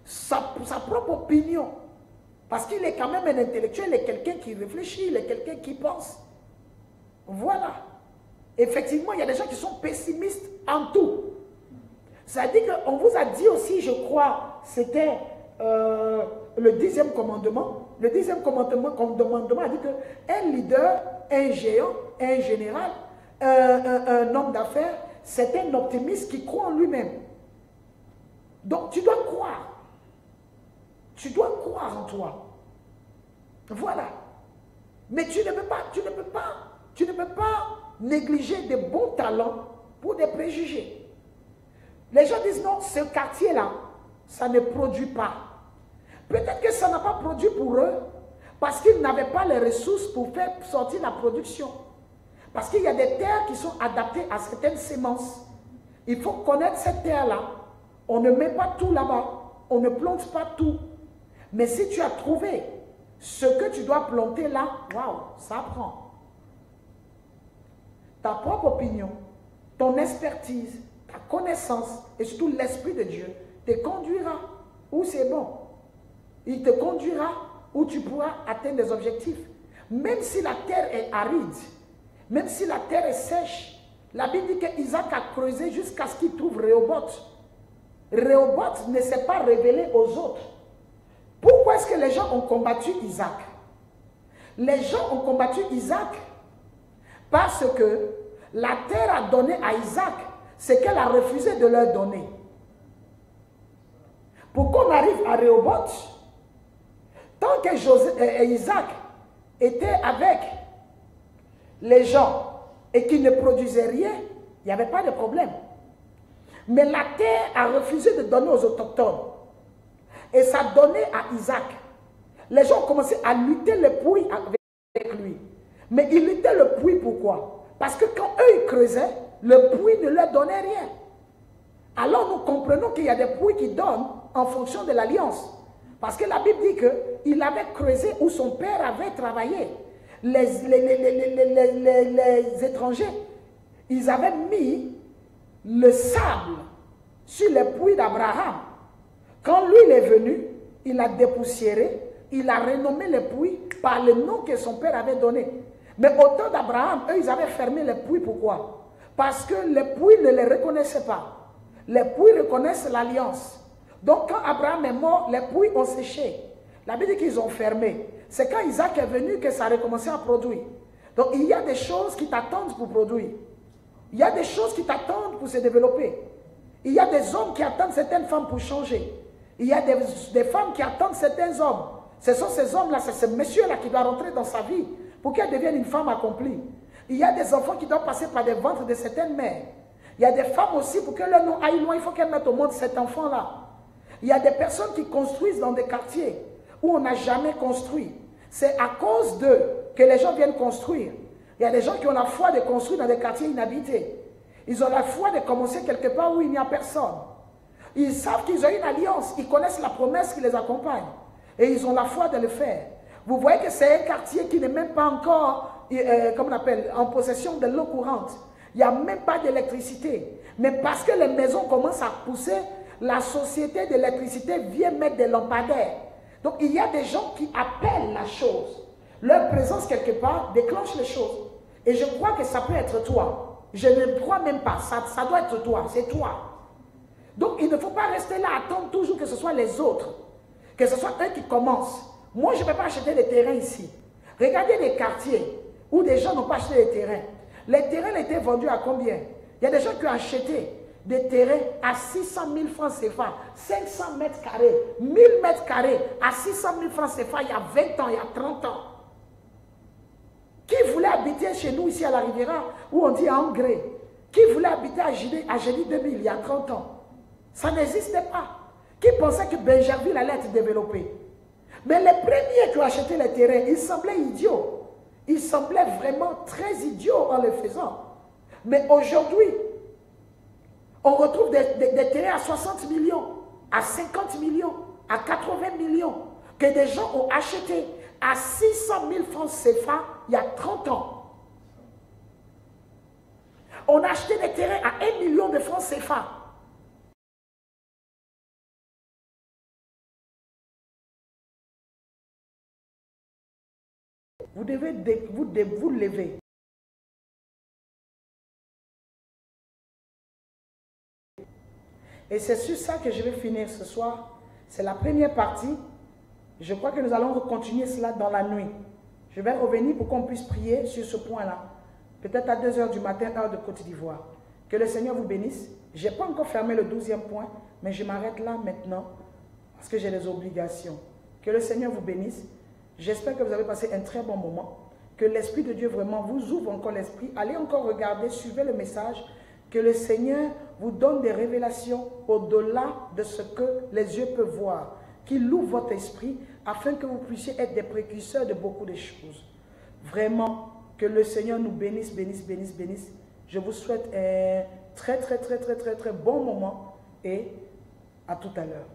sa propre opinion. Parce qu'il est quand même un intellectuel, il est quelqu'un qui réfléchit, il est quelqu'un qui pense. Voilà. Effectivement, il y a des gens qui sont pessimistes en tout. Ça dit qu'on vous a dit aussi, je crois, c'était le 10e commandement. Le 10e commandement a dit qu'un leader, un géant, un général, un homme d'affaires, c'est un optimiste qui croit en lui-même. Donc tu dois croire. Tu dois croire en toi. Voilà. Mais tu ne peux pas négliger de bons talents pour des préjugés. Les gens disent non, ce quartier-là, ça ne produit pas. Peut-être que ça n'a pas produit pour eux parce qu'ils n'avaient pas les ressources pour faire sortir la production. Parce qu'il y a des terres qui sont adaptées à certaines semences. Il faut connaître cette terre-là. On ne met pas tout là-bas. On ne plante pas tout. Mais si tu as trouvé ce que tu dois planter là, waouh, ça prend. Ta propre opinion, ton expertise, ta connaissance et surtout l'Esprit de Dieu te conduira où c'est bon. Il te conduira où tu pourras atteindre des objectifs. Même si la terre est aride, même si la terre est sèche, la Bible dit qu'Isaac a creusé jusqu'à ce qu'il trouve Rehoboth. Rehoboth ne s'est pas révélé aux autres. Pourquoi est-ce que les gens ont combattu Isaac? Les gens ont combattu Isaac parce que la terre a donné à Isaac ce qu'elle a refusé de leur donner. Pour qu'on arrive à Rehoboth, tant que Isaac était avec les gens et qu'il ne produisait rien, il n'y avait pas de problème. Mais la terre a refusé de donner aux autochtones. Et ça donnait à Isaac. Les gens ont commencé à lutter le puits avec lui. Mais ils luttaient le puits pourquoi? Parce que quand eux ils creusaient, le puits ne leur donnait rien. Alors nous comprenons qu'il y a des puits qui donnent en fonction de l'alliance. Parce que la Bible dit qu'il avait creusé où son père avait travaillé. Les étrangers, ils avaient mis le sable sur les puits d'Abraham. Quand lui il est venu, il a dépoussiéré, il a renommé les puits par le nom que son père avait donné. Mais au temps d'Abraham, eux, ils avaient fermé les puits. Pourquoi? Parce que les puits ne les reconnaissaient pas. Les puits reconnaissent l'alliance. Donc quand Abraham est mort, les puits ont séché. La Bible dit qu'ils ont fermé. C'est quand Isaac est venu que ça a recommencé à produire. Donc il y a des choses qui t'attendent pour produire. Il y a des choses qui t'attendent pour se développer. Il y a des hommes qui attendent certaines femmes pour changer. Il y a des femmes qui attendent certains hommes. Ce sont ces hommes-là, c'est ce monsieur-là qui doit rentrer dans sa vie pour qu'elle devienne une femme accomplie. Il y a des enfants qui doivent passer par des ventres de certaines mères. Il y a des femmes aussi, pour que leur nom aille loin, il faut qu'elles mettent au monde cet enfant-là. Il y a des personnes qui construisent dans des quartiers où on n'a jamais construit. C'est à cause d'eux que les gens viennent construire. Il y a des gens qui ont la foi de construire dans des quartiers inhabités. Ils ont la foi de commencer quelque part où il n'y a personne. Ils savent qu'ils ont une alliance, ils connaissent la promesse qui les accompagne. Et ils ont la foi de le faire. Vous voyez que c'est un quartier qui n'est même pas encore, comme on appelle, en possession de l'eau courante. Il n'y a même pas d'électricité. Mais parce que les maisons commencent à pousser, la société d'électricité vient mettre des lampadaires. Donc il y a des gens qui appellent la chose. Leur présence quelque part déclenche les choses. Et je crois que ça peut être toi. Je ne crois même pas, ça doit être toi, c'est toi. Donc il ne faut pas rester là, attendre toujours que ce soit les autres. Que ce soit eux qui commencent. Moi je ne peux pas acheter des terrains ici. Regardez les quartiers où des gens n'ont pas acheté les terrains. Les terrains étaient vendus à combien? Il y a des gens qui ont acheté des terrains à 600 000 francs CFA, 500 mètres carrés, 1000 mètres carrés à 600 000 francs CFA il y a 20 ans, il y a 30 ans. Qui voulait habiter chez nous ici à la Riviera, où on dit à Angré? Qui voulait habiter à Génie 2000 il y a 30 ans? Ça n'existait pas. Qui pensait que Benjerville allait être développé? Mais les premiers qui ont acheté les terrains, ils semblaient idiots. Ils semblaient vraiment très idiots en le faisant. Mais aujourd'hui, on retrouve des terrains à 60 millions, à 50 millions, à 80 millions, que des gens ont acheté à 600 000 francs CFA il y a 30 ans. On a acheté des terrains à 1 million de francs CFA. Vous devez vous lever. Et c'est sur ça que je vais finir ce soir. C'est la première partie. Je crois que nous allons continuer cela dans la nuit. Je vais revenir pour qu'on puisse prier sur ce point-là. Peut-être à 2 h du matin, heure de Côte d'Ivoire. Que le Seigneur vous bénisse. Je n'ai pas encore fermé le 12e point, mais je m'arrête là maintenant parce que j'ai des obligations. Que le Seigneur vous bénisse. J'espère que vous avez passé un très bon moment. Que l'Esprit de Dieu vraiment vous ouvre encore l'esprit. Allez encore regarder, suivez le message. Que le Seigneur vous donne des révélations au-delà de ce que les yeux peuvent voir. Qu'il ouvre votre esprit afin que vous puissiez être des précurseurs de beaucoup de choses. Vraiment, que le Seigneur nous bénisse, bénisse, bénisse, bénisse. Je vous souhaite un très bon moment et à tout à l'heure.